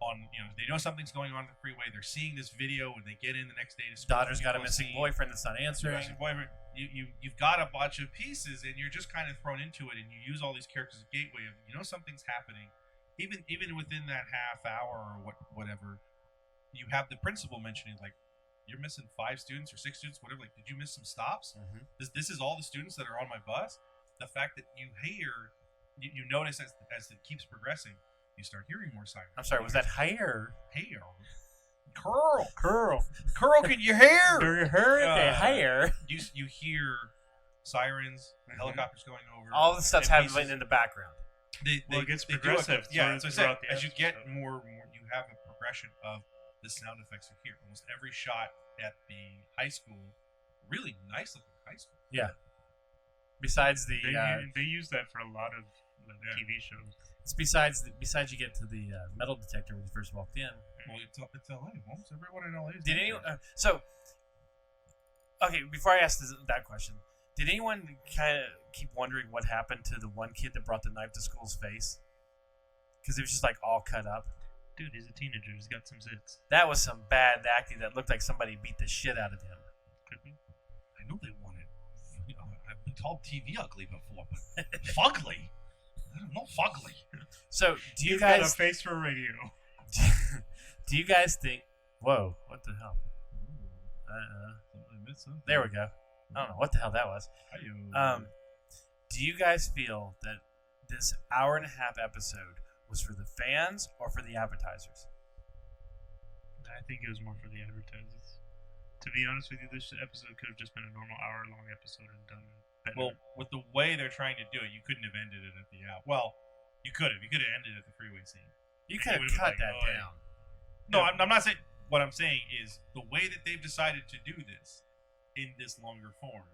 on, they know something's going on the freeway. They're seeing this video when they get in the next day to school. Daughter's got a missing boyfriend that's not answering. Boyfriend. You've got a bunch of pieces, and you're just kind of thrown into it, and you use all these characters as a gateway of something's happening. Even within that half hour or whatever, you have the principal mentioning like, you're missing 5 students or 6 students, whatever. Like, did you miss some stops? This is all the students that are on my bus. The fact that you hear, you notice as it keeps progressing, you start hearing more sirens. I'm sorry, was that hair? Hair. Curl. Curl. Can you hear? Do you hear the hair? You hear sirens, helicopters going over. All the stuff's happening in the background. It gets progressive. As I said, as you get more, you have a progression of the sound effects you hear. Almost every shot at the high school, really nice looking high school. Yeah. Besides the, they use that for a lot of TV shows. It's besides you get to the metal detector when you first walked in. Well, it's LA. Almost everyone in LA is. Did anyone? Okay. Before I ask that question, did anyone kind of keep wondering what happened to the one kid that brought the knife to school's face? Because it was just like all cut up. Dude, he's a teenager. He's got some zits. That was some bad acting. That looked like somebody beat the shit out of him. Could be. I know they wanted. I've been called TV ugly before, but fugly. I don't know fugly. So, do you He's guys got a face for radio? Do you guys think? Whoa! What the hell? There we go. I don't know what the hell that was. Do you guys feel that this hour-and-a-half episode was for the fans or for the advertisers? I think it was more for the advertisers. To be honest with you, this episode could have just been a normal hour-long episode and done better. Well, with the way they're trying to do it, you couldn't have ended it at the out. Well, you could have. You could have ended at the freeway scene. You could have cut that down. No, I'm not saying. What I'm saying is the way that they've decided to do this in this longer form.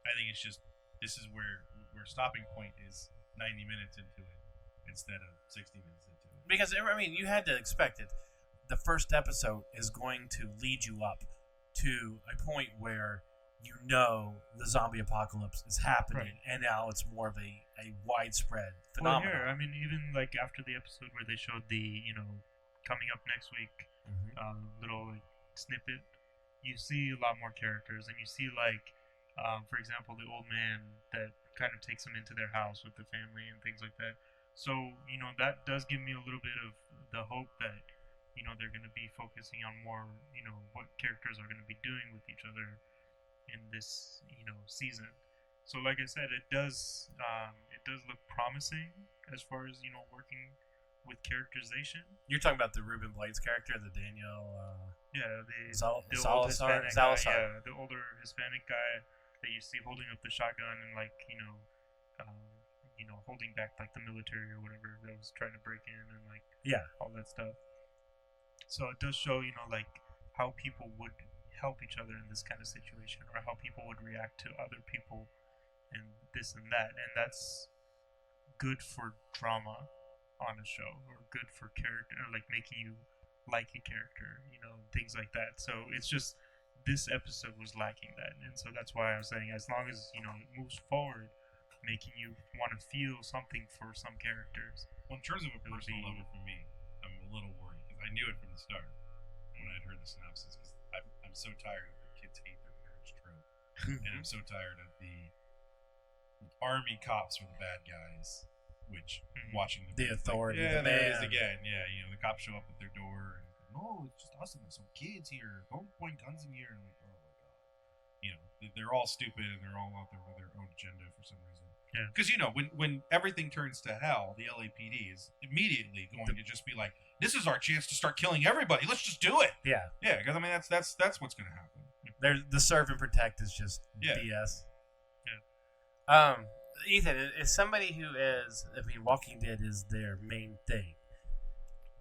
I think it's just this is where stopping point is 90 minutes into it instead of 60 minutes into it. Because I mean, you had to expect it. The first episode is going to lead you up to a point where you know the zombie apocalypse is happening, and now it's more of a widespread phenomenon. Well, here, I mean, even like after the episode where they showed the coming up next week little like snippet, you see a lot more characters, and you see like for example the old man that kind of takes them into their house with the family and things like that. So that does give me a little bit of the hope that they're going to be focusing on more what characters are going to be doing with each other in this season. So like I said, it does look promising as far as working with characterization. You're talking about the Ruben Blades character, the Daniel. The old Salazar. Hispanic guy, yeah, the older Hispanic guy that you see holding up the shotgun and like holding back like the military or whatever that was trying to break in and like all that stuff. So it does show like how people would help each other in this kind of situation, or how people would react to other people and this and that, and that's good for drama on a show, or good for character, or like making you like a character, things like that. So it's just this episode was lacking that, and so that's why I was saying, as long as it moves forward, making you want to feel something for some characters. Well, in terms of a personal level for me, I'm a little worried because I knew it from the start when I'd heard the synopsis. Because I'm so tired of the kids hate their parents trope, and I'm so tired of the army cops were the bad guys, which watching the authority, like, the there man. it is again. Yeah, the cops show up at their door and no, it's just us and some kids here. Don't point guns in here. And I'm like, oh my god, they're all stupid and they're all out there with their own agenda for some reason. Yeah. Because when everything turns to hell, the LAPD is immediately going to just be like, this is our chance to start killing everybody. Let's just do it. Yeah. Yeah, because I mean that's what's going to happen. The serve and protect is just BS. Yeah. Ethan, is somebody who is, Walking Dead is their main thing.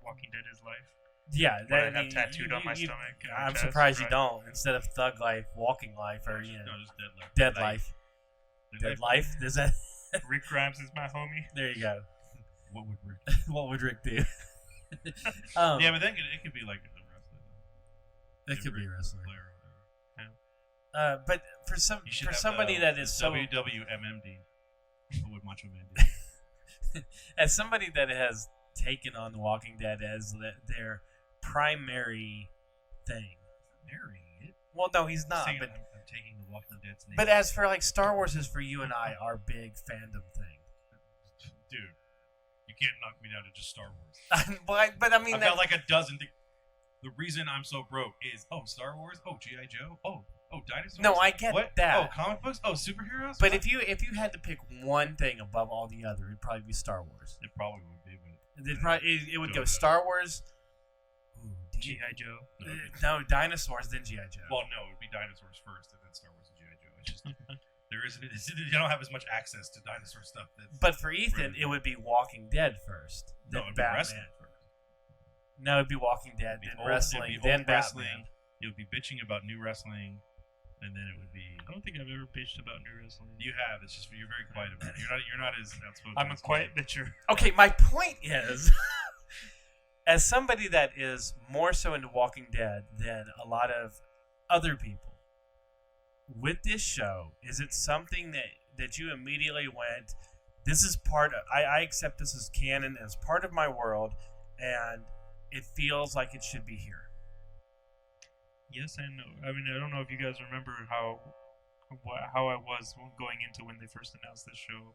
Walking Dead is life. Yeah, What I have tattooed on my stomach. and my I'm chest, surprised right? you don't. Instead of Thug Life, Walking Life, or No, just dead life. Dead Life. Dead Life. Is that? Rick Grimes is my homie. There you go. What would Rick? What would Rick do? Yeah, but then it could be like the wrestling. It could be wrestling. Yeah. But for somebody that is so WWMMD, with Macho Man. as somebody that has taken on The Walking Dead as their primary thing. Marrying it. Well, no, he's not. Saying But I'm taking The Walking Dead's name. but as for like Star Wars is for you and I, our big fandom thing. Dude, you can't knock me down to just Star Wars. but I mean, I've got like a dozen things. The reason I'm so broke is Star Wars, G.I. Joe, dinosaurs. No, I get what? that. Oh, comic books, superheroes. But what? if you had to pick one thing above all the other, it'd probably be Star Wars. It probably would be, but It would go Star Wars. G.I. Joe. No, dinosaurs, then G.I. Joe. Well, no, it would be dinosaurs first, and then Star Wars and G.I. Joe. It's just there isn't. You don't have as much access to dinosaur stuff. But for Ethan, it would be Walking Dead first, then No, it'd be Batman. wrestling first. No, it'd be Walking Dead, then wrestling, then Batman. It would be bitching about new wrestling, and then it would be. I don't think I've ever bitched about new wrestling. You have. It's just you're very quiet about it. You're not as outspoken. I'm a as quiet me. bitcher. Okay, my point is, as somebody that is more so into Walking Dead than a lot of other people, with this show, is it something that you immediately went, this is part of, I accept this as canon, as part of my world, and it feels like it should be here? Yes and no. I mean, I don't know if you guys remember how I was going into when they first announced this show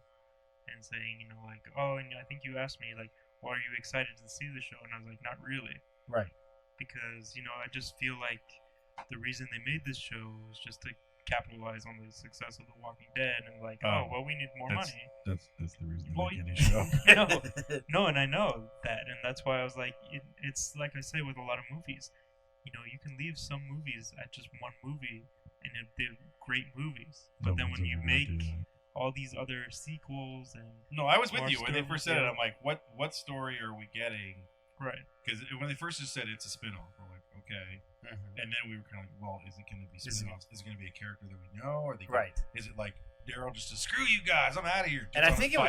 and saying, and I think you asked me, well, are you excited to see the show? And I was like, not really. Right. Because, I just feel like the reason they made this show was just to capitalize on the success of The Walking Dead and we need more money. That's the reason Well, they make any show. No, and I know that, and that's why I was like, it's like I say with a lot of movies. You can leave some movies at just one movie, and they're great movies. But then when you make all these other sequels and No, I was with more you when they stories, first said it. yeah. I'm like, what story are we getting? right, Because when they first just said it's a spinoff, we're like, okay. And then we were kind of like, well, is it going to be spinoffs? Is it going to be a character that we know? Or are they Right. Is it like Daryl just to screw you guys? I'm out of here. And I think it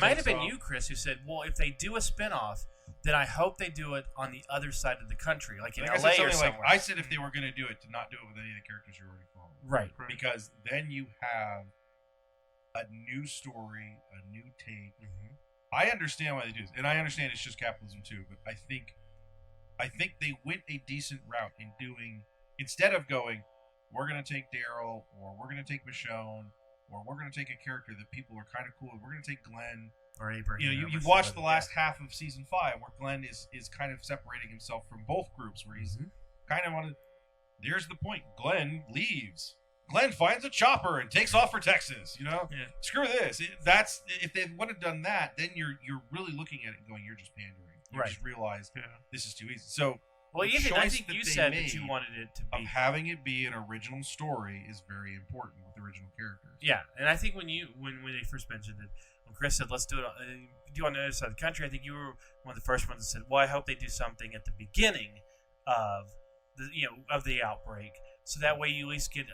might have been you, Chris, who said, well, if they do a spinoff, then I hope they do it on the other side of the country, like in I LA said or something somewhere. I said if they were going to do it, to not do it with any of the characters you're already following. Right. Because then you have a new story, a new take. I understand why they do this, and I understand it's just capitalism too. But I think they went a decent route in doing, instead of going, we're going to take Daryl, or we're going to take Michonne, or we're going to take a character that people are kind of cool, we're going to take Glenn. Or Abraham. You've watched the last half of season 5, where Glenn is kind of separating himself from both groups, where he's kind of on a. There's the point. Glenn leaves. Glenn finds a chopper and takes off for Texas. Yeah. Screw this. That's if they would have done that, then you're really looking at it and going, you're just pandering. You just realize this is too easy. So, well, the Ethan, I choice think that you they said that made you wanted it to of be having it be an original story is very important with original characters. Yeah, and I think when they first mentioned it, when Chris said, let's do it on the other side of the country, I think you were one of the first ones that said, well, I hope they do something at the beginning of the outbreak, so that way you at least get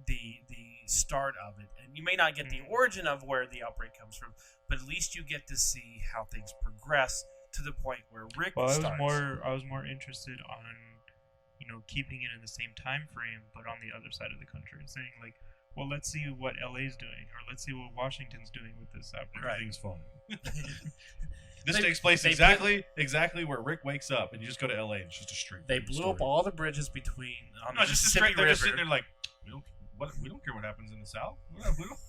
the start of it, and you may not get the origin of where the outbreak comes from, but at least you get to see how things progress to the point where Rick starts. I was more interested on, keeping it in the same time frame, but on the other side of the country, saying like, well, let's see what LA's doing, or let's see what Washington's doing with this outbreak. Everything's fine. This takes place exactly where Rick wakes up, and you just go to LA, and it's just a straight. They blew up all the bridges between on the just Mississippi straight. They're River. just sitting there like, we don't care what happens in the South. We don't.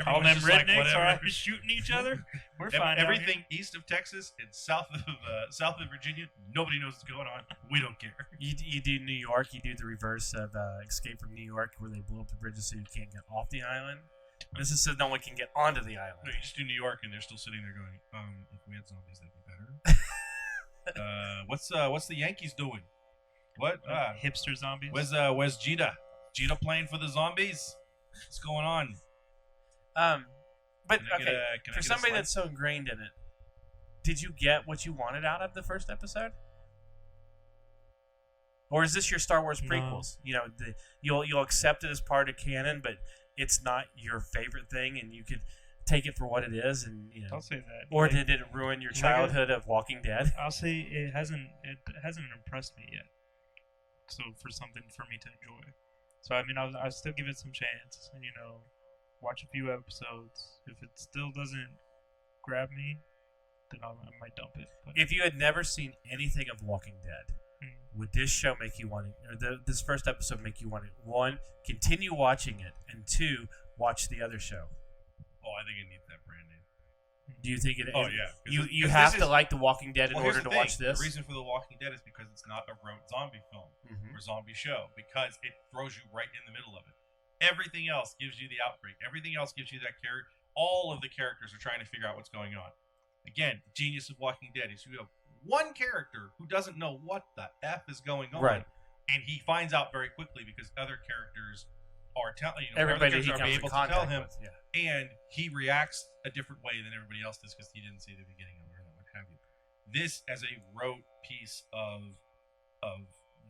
All them just like, rednecks are shooting each other. We're fine. Everything east of Texas and south of Virginia, nobody knows what's going on. We don't care. You do New York. You do the reverse of Escape from New York, where they blew up the bridges so you can't get off the island. This is so no one can get onto the island. No, you just do New York, and they're still sitting there going, if we had zombies, that'd be better. What's the Yankees doing? What? Hipster zombies. Where's Jeter? Jeter playing for the zombies? What's going on? But okay, for somebody that's so ingrained in it, did you get what you wanted out of the first episode? Or is this your Star Wars prequels? No. You'll accept it as part of canon, but it's not your favorite thing, and you could take it for what it is, and I'll say that. Or did it ruin your childhood of Walking Dead? I'll say it hasn't impressed me yet. So for something for me to enjoy, so I mean I'll still give it some chance, and watch a few episodes. If it still doesn't grab me, then I might dump it. But if you had never seen anything of Walking Dead, would this show make you want to, or this first episode make you want to, one, continue watching it, and two, watch the other show? Oh, I think it needs that brand name. Do you think it? Oh yeah. You have to like The Walking Dead in order to watch this. The reason for The Walking Dead is because it's not a rote zombie film or zombie show, because it throws you right in the middle of it. Everything else gives you the outbreak. Everything else gives you that character. All of the characters are trying to figure out what's going on. Again, the genius of Walking Dead is you have one character who doesn't know what the F is going on. Right. And he finds out very quickly because other characters are telling everybody he are comes able in to tell contact him. with. Yeah. And he reacts a different way than everybody else does because he didn't see the beginning of it or what have you. This as a rote piece of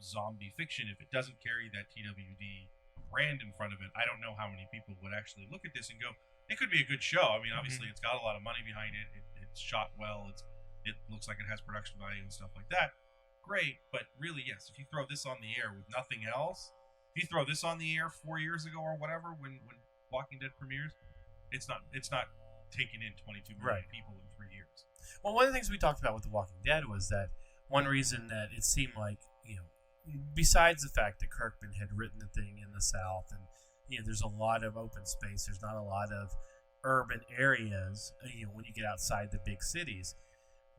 zombie fiction, if it doesn't carry that TWD brand in front of it, I don't know how many people would actually look at this and go, it could be a good show. I mean, obviously it's got a lot of money behind it. It's shot well. It looks like it has production value and stuff like that. Great, but really, yes, if you throw this on the air with nothing else, if you throw this on the air 4 years ago or whatever, when Walking Dead premieres, it's not taking in 22 million people in 3 years. Well, one of the things we talked about with The Walking Dead was that one reason that it seemed like, besides the fact that Kirkman had written the thing in the South, and there's a lot of open space, there's not a lot of urban areas, when you get outside the big cities,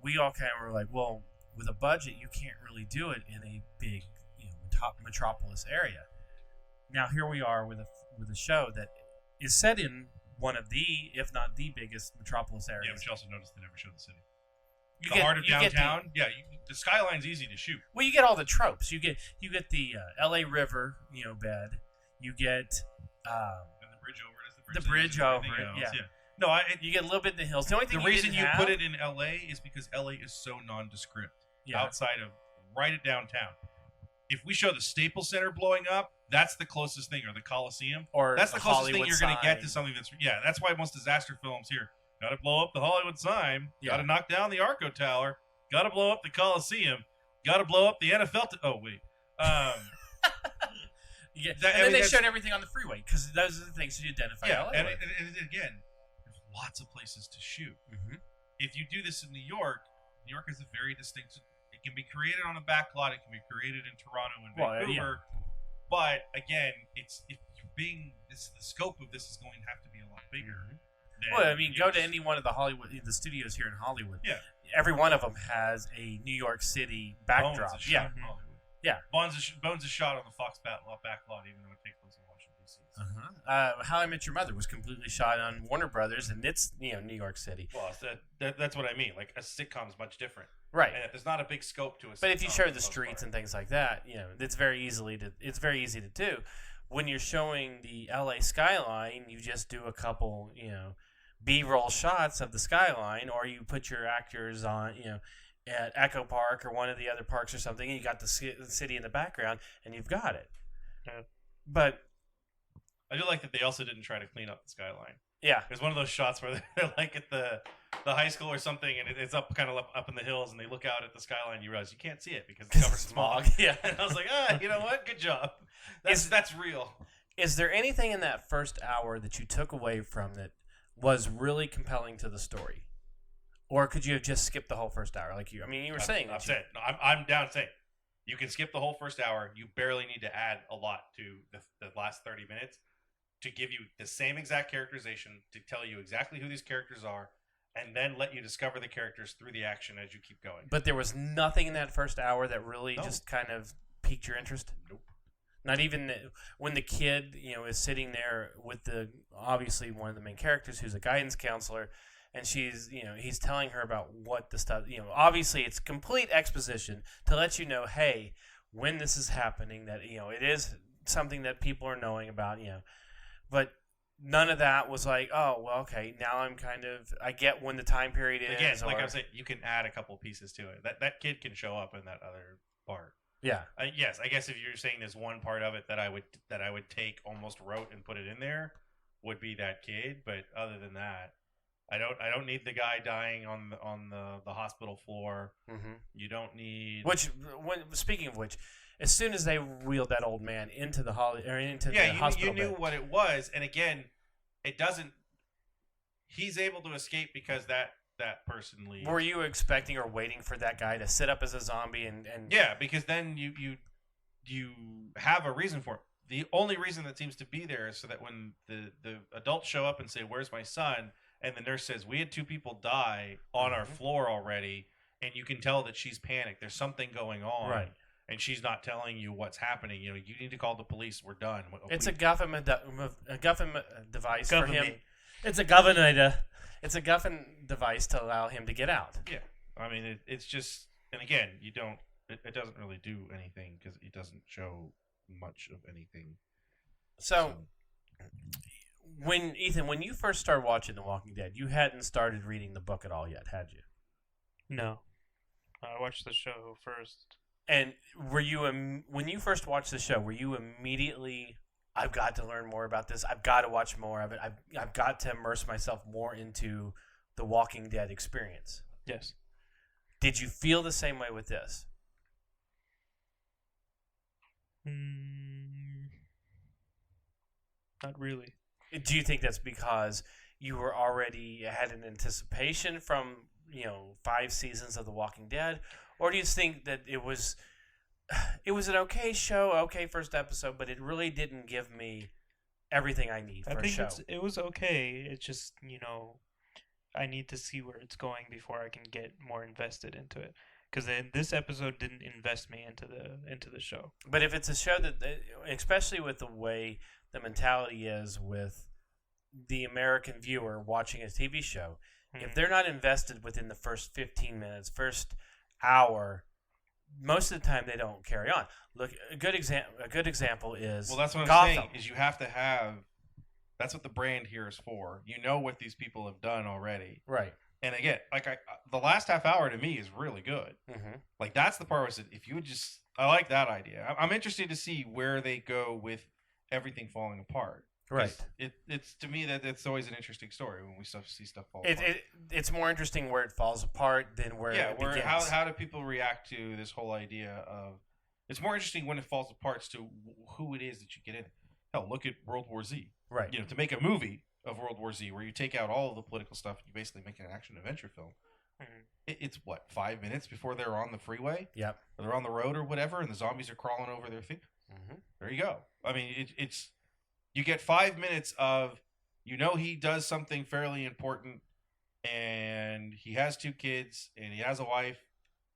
we all kind of were like, well, with a budget, you can't really do it in a big, metropolis area. Now here we are with a show that is set in one of the, if not the biggest metropolis areas. Yeah, but you also notice they never show the city. The heart of downtown. The skyline's easy to shoot. Well, you get all the tropes. You get the L.A. River, bed. You get and the bridge over it. The bridge over it. Yeah. No, you get a little bit in the hills. The only thing reason you put it in L.A. is because L.A. is so nondescript. Yeah. Outside of right at downtown. If we show the Staples Center blowing up, that's the closest thing, or the Coliseum, or that's the closest Hollywood thing you're going to get to something that's That's why most disaster films here got to blow up the Hollywood sign, got to knock down the Arco Tower, got to blow up the Coliseum, got to blow up the NFL. Oh wait, and then they showed everything on the freeway because those are the things you identify. Yeah, and again, there's lots of places to shoot. Mm-hmm. If you do this in New York is a very distinct. It can be created on a back lot. It can be created in Toronto and Vancouver. But again, the scope of this is going to have to be a lot bigger. Well, I mean, go to any one of the studios here in Hollywood. Yeah. Every one of them has a New York City backdrop. Bones is shot in Hollywood. Yeah. Bones is shot on the Fox back lot, even though it takes place in Washington, D.C. How I Met Your Mother was completely shot on Warner Brothers, and it's New York City. Well, that's what I mean. Like a sitcom is much different, right? And there's not a big scope to a sitcom. But if you show the streets and things like that, it's very easy to do. When you're showing the LA skyline, you just do a couple, B-roll shots of the skyline, or you put your actors on, at Echo Park or one of the other parks or something, and you got the city in the background, and you've got it. Yeah. But I do like that they also didn't try to clean up the skyline. Yeah. There's one of those shots where they're like at the high school or something, and it's up kind of up in the hills, and they look out at the skyline. And you realize you can't see it because it's covered in smog. Yeah. And I was like, you know what? Good job. That's real. Is there anything in that first hour that you took away from that was really compelling to the story, or could you have just skipped the whole first hour? Like you were saying. I'm saying. No, I'm down saying. You can skip the whole first hour. You barely need to add a lot to the last 30 minutes to give you the same exact characterization, to tell you exactly who these characters are, and then let you discover the characters through the action as you keep going. But there was nothing in that first hour that really just kind of piqued your interest? Nope. Not even when the kid, is sitting there with obviously one of the main characters who's a guidance counselor, and she's, he's telling her about what the stuff, obviously it's complete exposition to let you know, hey, when this is happening, that, it is something that people are knowing about, but none of that was like, oh, well, okay, now I get when the time period is. Again, like I said, you can add a couple pieces to it. That kid can show up in that other part. Yeah. Yes, I guess if you're saying there's one part of it that I would take almost rote and put it in there, would be that kid. But other than that, I don't need the guy dying on the hospital floor. Mm-hmm. You don't need. Speaking of which, as soon as they wheeled that old man into the hospital, you knew what it was, and again, it doesn't. He's able to escape because that person leaves. Were you expecting or waiting for that guy to sit up as a zombie and Yeah, because then you have a reason for it. The only reason that seems to be there is so that when the adults show up and say, "Where's my son?" and the nurse says, "We had 2 people die on our floor already," and you can tell that she's panicked. There's something going on. Right. And she's not telling you what's happening. You need to call the police. We're done. It's a government device for him. Government. It's a government. It's a government device to allow him to get out. Yeah, I mean it's just, and again, you don't. It doesn't really do anything because it doesn't show much of anything. So, when you first started watching The Walking Dead, you hadn't started reading the book at all yet, had you? No. I watched the show first. And were you when you first watched the show, were you immediately, I've got to learn more about this. I've got to watch more of it. I've got to immerse myself more into the Walking Dead experience? Yes. Did you feel the same way with this? Not really. Do you think that's because you were already had an anticipation from 5 seasons of The Walking Dead, or do you think that it was an okay show, okay first episode, but it really didn't give me everything I need for a show? It was okay. It's just I need to see where it's going before I can get more invested into it. Because this episode didn't invest me into the show. But if it's a show that, especially with the way the mentality is with the American viewer watching a TV show, if they're not invested within the first 15 minutes, first hour, most of the time they don't carry on. Look, a good example is well, that's what I'm Gotham. saying is you have to have. That's what the brand here is for. You know what these people have done already, right? And again, like the last half hour to me is really good. Mm-hmm. Like that's the part where I said, if you would just, I like that idea. I'm interested to see where they go with everything falling apart. Right. It's to me that it's always an interesting story when we see stuff fall apart. It's more interesting where it falls apart than where it begins. How do people react to this whole idea of? It's more interesting when it falls apart as to who it is that you get in. Hell, look at World War Z. Right. To make a movie of World War Z where you take out all of the political stuff, you basically make an action adventure film. Mm-hmm. It's what, 5 minutes before they're on the freeway? Yep. Or they're on the road or whatever, and the zombies are crawling over their thing. Mm-hmm. There you go. I mean, it's you get 5 minutes of he does something fairly important, and he has 2 kids, and he has a wife,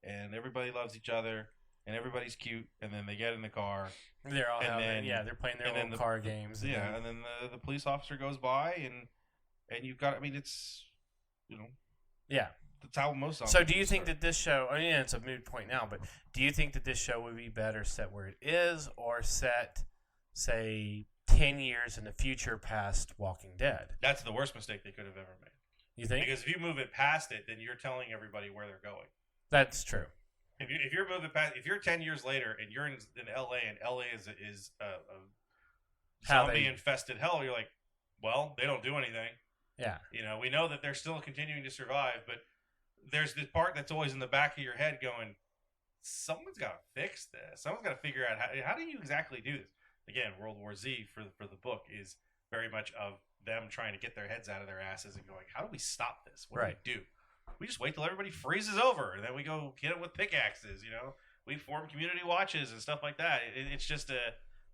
and everybody loves each other, and everybody's cute, and then they get in the car. They're all they're playing their little car games. And then the police officer goes by, and you've got. I mean, it's yeah. That's how most. So, do you think that this show? I mean, it's a moot point now, but do you think that this show would be better set where it is, or set, say, 10 years in the future past Walking Dead? That's the worst mistake they could have ever made. You think? Because if you move it past it, then you're telling everybody where they're going. That's true. If you're moving past, if you're 10 years later and you're in LA and LA is zombie infested hell. You're like, well, they don't do anything. Yeah. You know, we know that they're still continuing to survive, but there's this part that's always in the back of your head going, someone's got to fix this. Someone's got to figure out how do you exactly do this. Again, World War Z for the book is very much of them trying to get their heads out of their asses and going, how do we stop this? What do we do? We just wait till everybody freezes over, and then we go get them with pickaxes. You know, we form community watches and stuff like that. It's just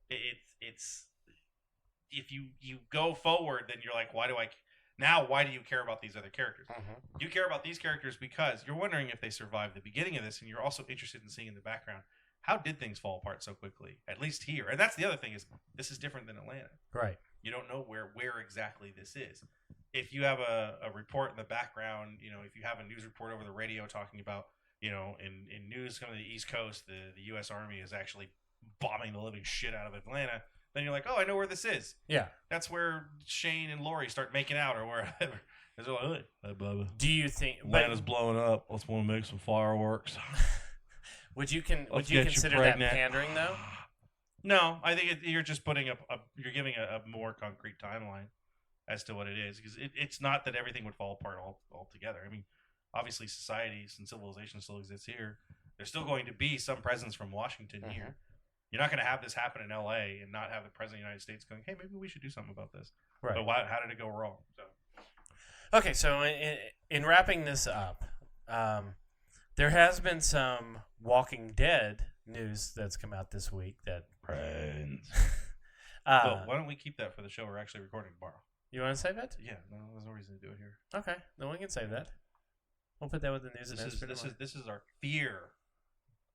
it's if you go forward, then you're like, why do you care about these other characters? Mm-hmm. You care about these characters because you're wondering if they survived the beginning of this, and you're also interested in seeing in the background, how did things fall apart so quickly, at least here? And that's the other thing, is this is different than Atlanta. Right. You don't know where exactly this is. If you have a report in the background, you know, if you have a news report over the radio talking about, you know, in news coming to the East Coast, the U.S. Army is actually bombing the living shit out of Atlanta, then you're like, oh, I know where this is. Yeah. That's where Shane and Lori start making out or wherever. They're like, hey, Bubba. Do you think Atlanta's blowing up. Let's want to make some fireworks. Would you consider that pandering though? No, I think you're just putting you're giving a more concrete timeline as to what it is, because it's not that everything would fall apart altogether. I mean, obviously societies and civilization still exists here. There's still going to be some presence from Washington here. You're not going to have this happen in L.A. and not have the president of the United States going, hey, maybe we should do something about this. Right. But how did it go wrong? So. Okay, so in wrapping this up, there has been some Walking Dead news that's come out this week that... Friends. Well, why don't we keep that for the show we're actually recording tomorrow? You want to save it? Yeah, no, there's no reason to do it here. Okay, then we can save that. We'll put that with the news. This is our fear.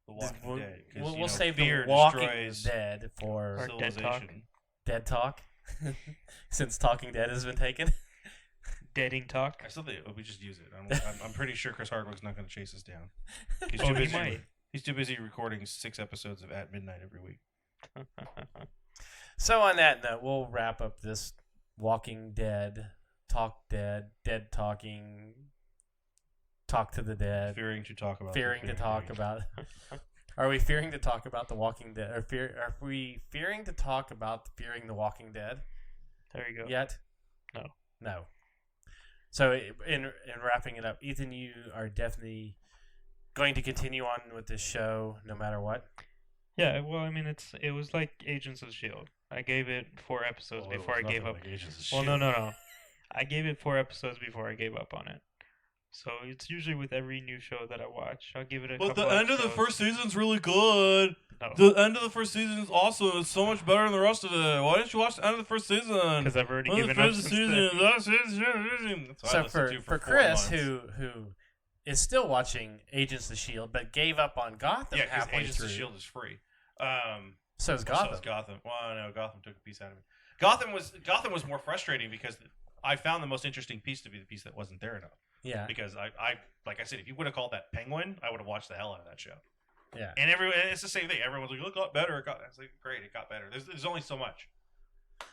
The Walking Dead. We'll save fear the Walking destroys Dead for our civilization. Dead Talk. Since Talking Dead has been taken. Deading Talk. I still think we just use it. I'm pretty sure Chris Hardwick's not going to chase us down. He's He might. He's too busy recording 6 episodes of At Midnight every week. So on that note, we'll wrap up this Walking Dead, Talk Dead, Dead Talking, Talk to the Dead. Fearing to talk about. Are we fearing to talk about the Walking Dead? Are we fearing to talk about Fearing the Walking Dead? There you go. Yet? No. So in wrapping it up, Ethan, you are definitely going to continue on with this show no matter what? Yeah, well, I mean, it was like Agents of S.H.I.E.L.D. I gave it 4 episodes before I gave up. Well, no. I gave it 4 episodes before I gave up on it. So it's usually with every new show that I watch. I'll give it a couple But the end of the first season's really good. No. The end of the first season is also so much better than the rest of it. Why didn't you watch the end of the first season? Because I've already given up since then. So for Chris, who is still watching Agents of S.H.I.E.L.D., but gave up on Gotham halfway Agents through. of S.H.I.E.L.D. is free. So is Gotham. Well, no, Gotham took a piece out of it. Gotham was more frustrating because I found the most interesting piece to be the piece that wasn't there enough. Yeah. Because I like I said, if you would have called that Penguin, I would have watched the hell out of that show. Yeah. And it's the same thing. Everyone's like, "Oh, it got better." I was like, "Great, it got better." There's only so much.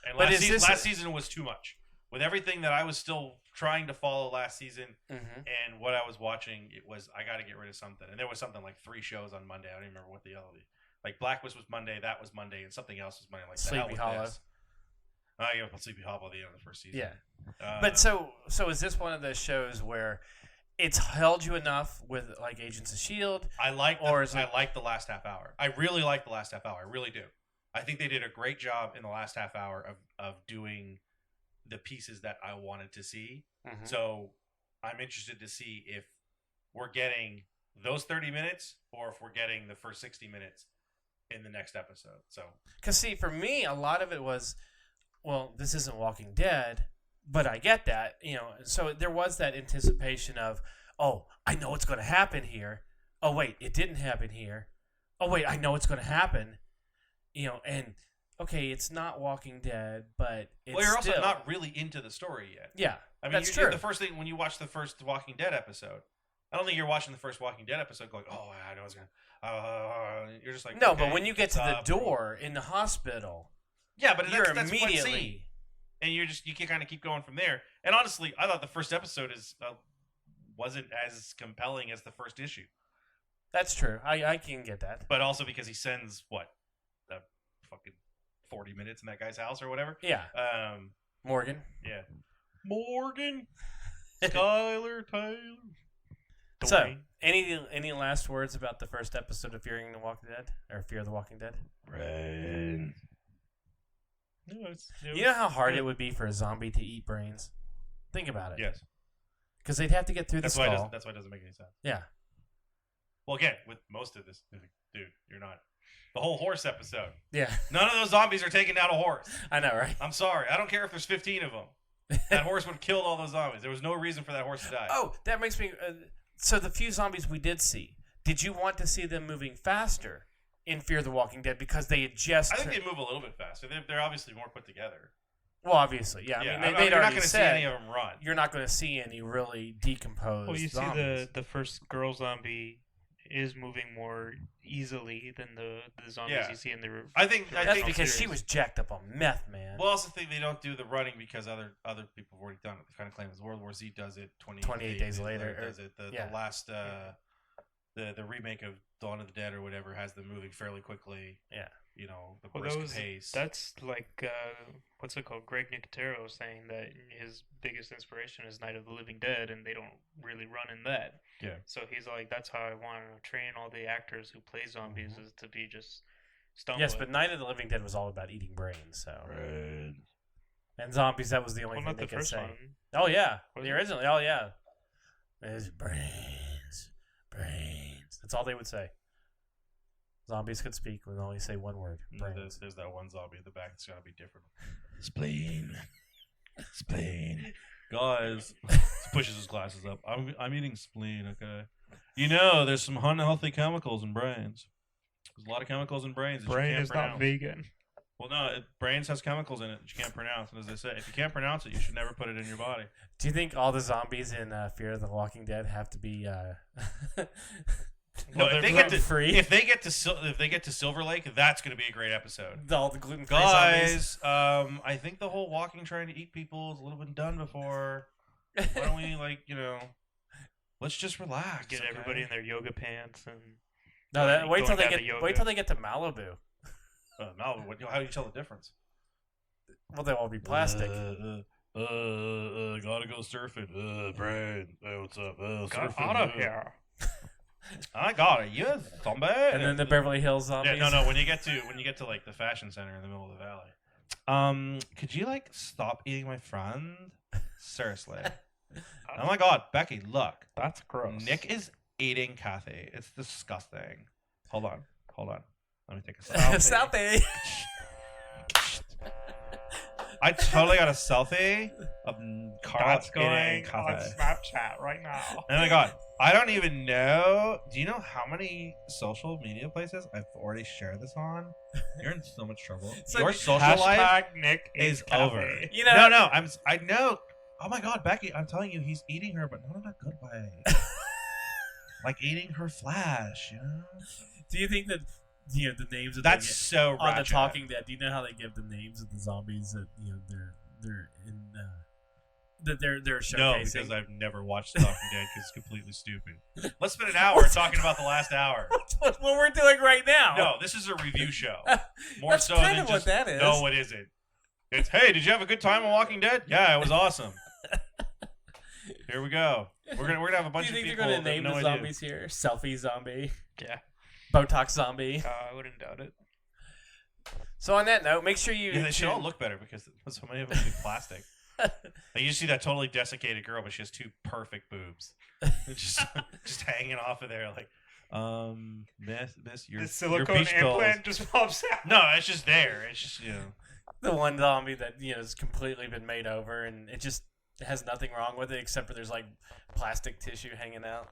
And last season was too much. With everything that I was still trying to follow last season and what I was watching, it was I got to get rid of something. And there was something like 3 shows on Monday. I don't even remember what the other. Like Blacklist was Monday, that was Monday, and something else was Monday. Like Sleepy Hollow. I gave up on Sleepy Hollow at the end of the first season. Yeah. But so is this one of those shows where it's held you enough with like Agents of S.H.I.E.L.D.? I like the last half hour. I really like the last half hour. I really do. I think they did a great job in the last half hour of doing the pieces that I wanted to see. So I'm interested to see if we're getting those 30 minutes or if we're getting the first 60 minutes in the next episode. So, because see, for me, a lot of it was, well, this isn't Walking Dead, but I get that, So there was that anticipation of, oh, I know what's going to happen here. Oh wait, it didn't happen here. Oh wait, I know it's going to happen. And okay, it's not Walking Dead, but it's you're still also not really into the story yet. Yeah, I mean, that's true. The first thing when you watch the first Walking Dead episode, I don't think you're watching the first Walking Dead episode going, "Oh, I know it's gonna." You're just like, no, okay, but when you get to the door in the hospital, yeah, but you're that's immediately, one scene. And you can kind of keep going from there. And honestly, I thought the first episode wasn't as compelling as the first issue. That's true. I can get that. But also because he sends a fucking 40 minutes in that guy's house or whatever. Yeah. Morgan. Yeah. Morgan. Skylar Taylor. So, any last words about the first episode of Fear the Walking Dead? Or Fear the Walking Dead? Brains. You know how hard it would be for a zombie to eat brains? Think about it. Yes. Because they'd have to get through the skull. That's why it doesn't make any sense. Yeah. Well, again, with most of this, dude, you're not. The whole horse episode. Yeah. None of those zombies are taking down a horse. I know, right? I'm sorry. I don't care if there's 15 of them. That horse would have killed all those zombies. There was no reason for that horse to die. Oh, that makes me... so the few zombies we did see, did you want to see them moving faster in Fear the Walking Dead? Because they had just... I think they move a little bit faster. They're obviously more put together. Well, obviously, yeah. Yeah, I mean, they'd you're not already going to see said any of them run. you're not going to see any really decomposed Well, you zombies. see the first girl zombie is moving more easily than the zombies Yeah. you see in the. I think That's because she was jacked up on meth, man. Well, I also think they don't do the running because other people have already done it. They kind of claim World War Z does it 28 days later. Does it the last the remake of Dawn of the Dead or whatever has them moving fairly quickly. Yeah. You know, the brisk pace. That's like what's it called? Greg Nicotero saying that his biggest inspiration is Night of the Living Dead, and they don't really run in that. Yeah. So he's like, that's how I want to train all the actors who play zombies is to be just stumbling. Yes, but Night of the Living Dead was all about eating brains, so. Right. And zombies, that was the only Well, thing not they the could first say. one. Oh, yeah. Was The it? original. Oh, yeah. There's brains. Brains. That's all they would say. Zombies could speak would only say one word. Brains. There's that one zombie in the back that's got to be different. Spleen. Spleen. Guys, he pushes his glasses up. I'm eating spleen, okay? You know, there's some unhealthy chemicals in brains. There's a lot of chemicals in brains that Brain you can't is pronounce. not vegan. Well, no, brains has chemicals in it that you can't pronounce. And as I say, if you can't pronounce it, you should never put it in your body. Do you think all the zombies in Fear of the Walking Dead have to be No, if they get to free? if they get to Silver Lake, that's going to be a great episode. All the gluten-free zombies? Guys, I think the whole walking trying to eat people is a little bit done before. Why don't we let's just relax. Get okay? everybody in their yoga pants and. No, wait till Going they down get to yoga. wait till they get to Malibu. No, how do you tell the difference? Well, they'll all be plastic. Gotta go surfing. Brain. Hey, what's up? Got Surfing. out of here. I got it. You zombie. And then the Beverly Hills zombies. Yeah, no. When you get to like the fashion center in the middle of the valley. Could you like stop eating my friend? Seriously. Oh my God, Becky, look. That's gross. Nick is eating Kathy. It's disgusting. Hold on. Let me take a Southie. selfie. I totally got a selfie of Carl That's eating going on Kathy. Snapchat right now. Oh my God. I don't even know. Do you know how many social media places I've already shared this on? You're in so much trouble. So Your social life Hashtag Nick is Cafe. over. You know, No, I know. Oh my God, Becky, I'm telling you, he's eating her, but not in a good way. Like eating her flesh, you know? Do you think that the names of That's the, so on the ratchet. Talking Dead? Do you know how they give the names of the zombies that they're in that they're No, showcasing? because I've never watched The Talking Dead because it's completely stupid. Let's spend an hour talking about the last hour. That's what we're doing right now. No, this is a review show. More That's so kind than of just, what that is. No, it isn't. It's, hey, did you have a good time on Walking Dead? Yeah, it was awesome. Here we go. We're gonna have a Do bunch you of think people they're going that to have name no the idea. zombies here? Selfie zombie, Yeah. Botox zombie. I wouldn't doubt it. So on that note, make sure you. Yeah, they should all look better because so many of them be plastic. Like you see that totally desiccated girl, but she has two perfect boobs, just hanging off of there. Like, miss, your The your silicone peach pills. implant just pops out. No, it's just there. It's just The one zombie that has completely been made over, and it just has nothing wrong with it except for there's like plastic tissue hanging out.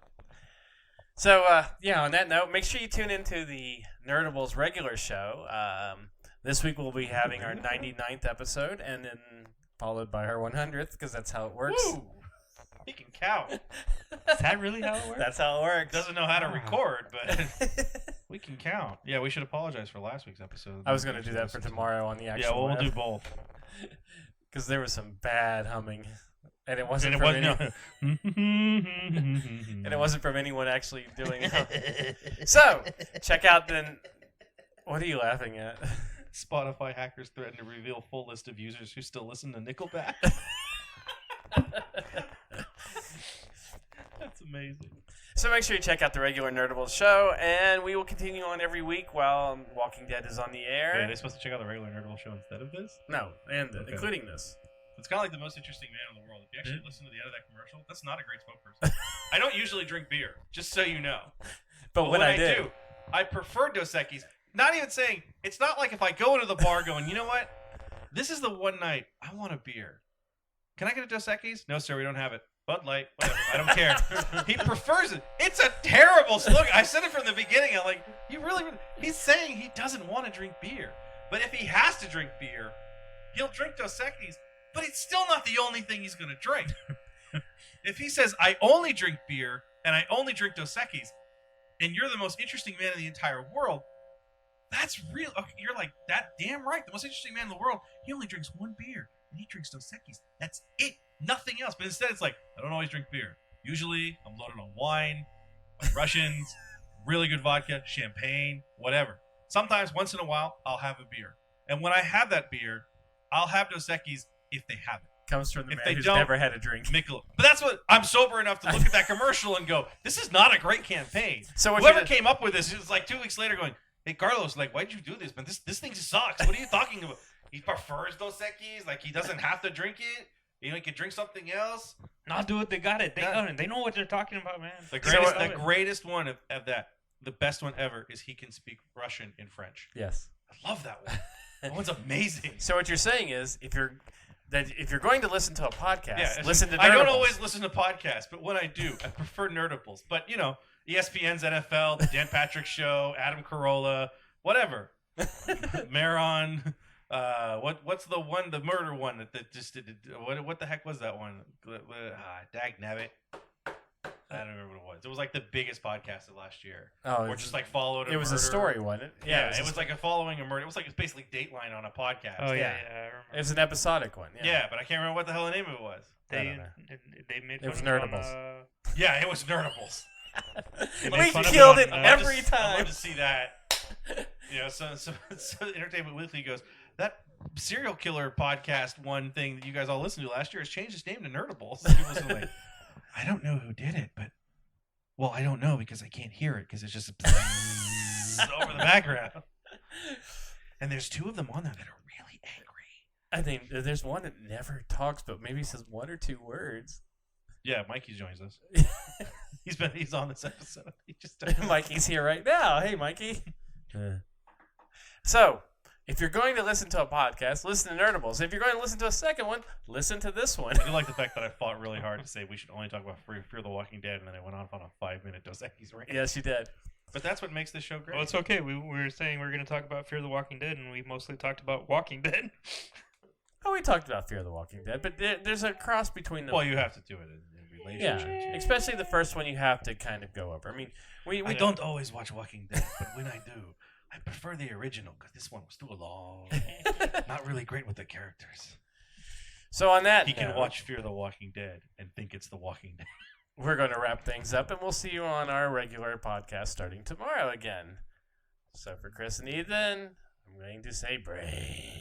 So on that note, make sure you tune into the Nerdibles regular show. This week we'll be having our 99th episode, and then followed by our 100th, because that's how it works. Woo! He can count. Is that really how it works? That's how it works. Doesn't know how to record, but we can count. Yeah, we should apologize for last week's episode. I was going to do that for tomorrow on the actual. Yeah, well, we'll do both. Because there was some bad humming, and it wasn't And from and it wasn't from anyone actually doing it. So check out the. What are you laughing at? Spotify hackers threaten to reveal full list of users who still listen to Nickelback. That's amazing. So make sure you check out the regular Nerdibles show, and we will continue on every week while Walking Dead is on the air. Wait, are they supposed to check out the regular Nerdable show instead of this? No, and Okay. including this. It's kind of like the most interesting man in the world. If you actually listen to the end of that commercial, that's not a great spokesperson. I don't usually drink beer, just so you know. But when I do, I prefer Dos Equis. Not even saying, it's not like if I go into the bar going, you know what? This is the one night I want a beer. Can I get a Dos Equis? No, sir, we don't have it. Bud Light, whatever. I don't care. He prefers it. It's a terrible slogan. I said it from the beginning. I'm like, you really? He's saying he doesn't want to drink beer. But if he has to drink beer, he'll drink Dos Equis. But it's still not the only thing he's going to drink. If he says, I only drink beer and I only drink Dos Equis, and you're the most interesting man in the entire world, that's real. Okay, you're like, that damn right. The most interesting man in the world, he only drinks one beer, and he drinks Dos Equis. That's it. Nothing else. But instead, it's like, I don't always drink beer. Usually, I'm loaded on wine, Russians, really good vodka, champagne, whatever. Sometimes, once in a while, I'll have a beer. And when I have that beer, I'll have Dos Equis if they have it. comes from the If man they who's don't- never had a drink. Michelob. But that's what I'm sober enough to look at that commercial and go, this is not a great campaign. So what Whoever you- came up with this is like 2 weeks later going, hey, Carlos, like, why'd you do this, man? This thing sucks. What are you talking about? He prefers Dos Equis. Like, he doesn't have to drink it. You know, he could drink something else. No, dude, they got it. They Yeah. got it. They know what they're talking about, man. The So, greatest, uh, the greatest one of that, the best one ever, is he can speak Russian and French. Yes. I love that one. That one's amazing. So what you're saying is, if you're going to listen to a podcast, Yeah, listen to. I don't Nerdibles. always listen to podcasts, but when I do, I prefer Nerdibles. But you know, ESPN's NFL, the Dan Patrick Show, Adam Carolla, whatever, Maron. What's the one, the murder one that just did? What the heck was that one? Dag nabbit. I don't remember what it was. It was like the biggest podcast of last year. Oh, Or just like followed. it was a murder. story, wasn't it? Yeah, it it was like a following a murder. It was like it's basically Dateline on a podcast. Oh, yeah, Yeah. I remember. It was an episodic one. Yeah. Yeah, but I can't remember what the hell the name of it was. I don't know. They made It was fun of him Nerdibles. Yeah, it was Nerdibles. They We made fun of killed on, it uh, every I'd time. love to see that. You know, so Entertainment Weekly goes, that serial killer podcast one thing that you guys all listened to last year has changed its name to Nerdibles. And people listen like, I don't know who did it, but well, I don't know because I can't hear it because it's just over the background. And there's 2 of them on there that are really angry. I think there's one that never talks, but maybe says 1 or 2 words. Yeah, Mikey joins us. He's on this episode. He just Mikey's here right now. Hey, Mikey. So, if you're going to listen to a podcast, listen to Nerdibles. If you're going to listen to a second one, listen to this one. I do like the fact that I fought really hard to say we should only talk about Fear the Walking Dead, and then I went off on a 5-minute Dos Equis rant. Yes, you did. But that's what makes this show great. Well, it's okay. We were saying we are going to talk about Fear the Walking Dead, and we mostly talked about Walking Dead. Oh, we talked about Fear the Walking Dead, but there's a cross between them. Well, you have to do it in yeah, relationships. especially the first one you have to kind of go over. I mean, we I don't always watch Walking Dead, but when I do, I prefer the original because this one was too long. Not really great with the characters. So on that He can note, watch Fear the Walking Dead and think it's The Walking Dead. we're going to wrap things up, and we'll see you on our regular podcast starting tomorrow again. So for Chris and Ethan, I'm going to say brain.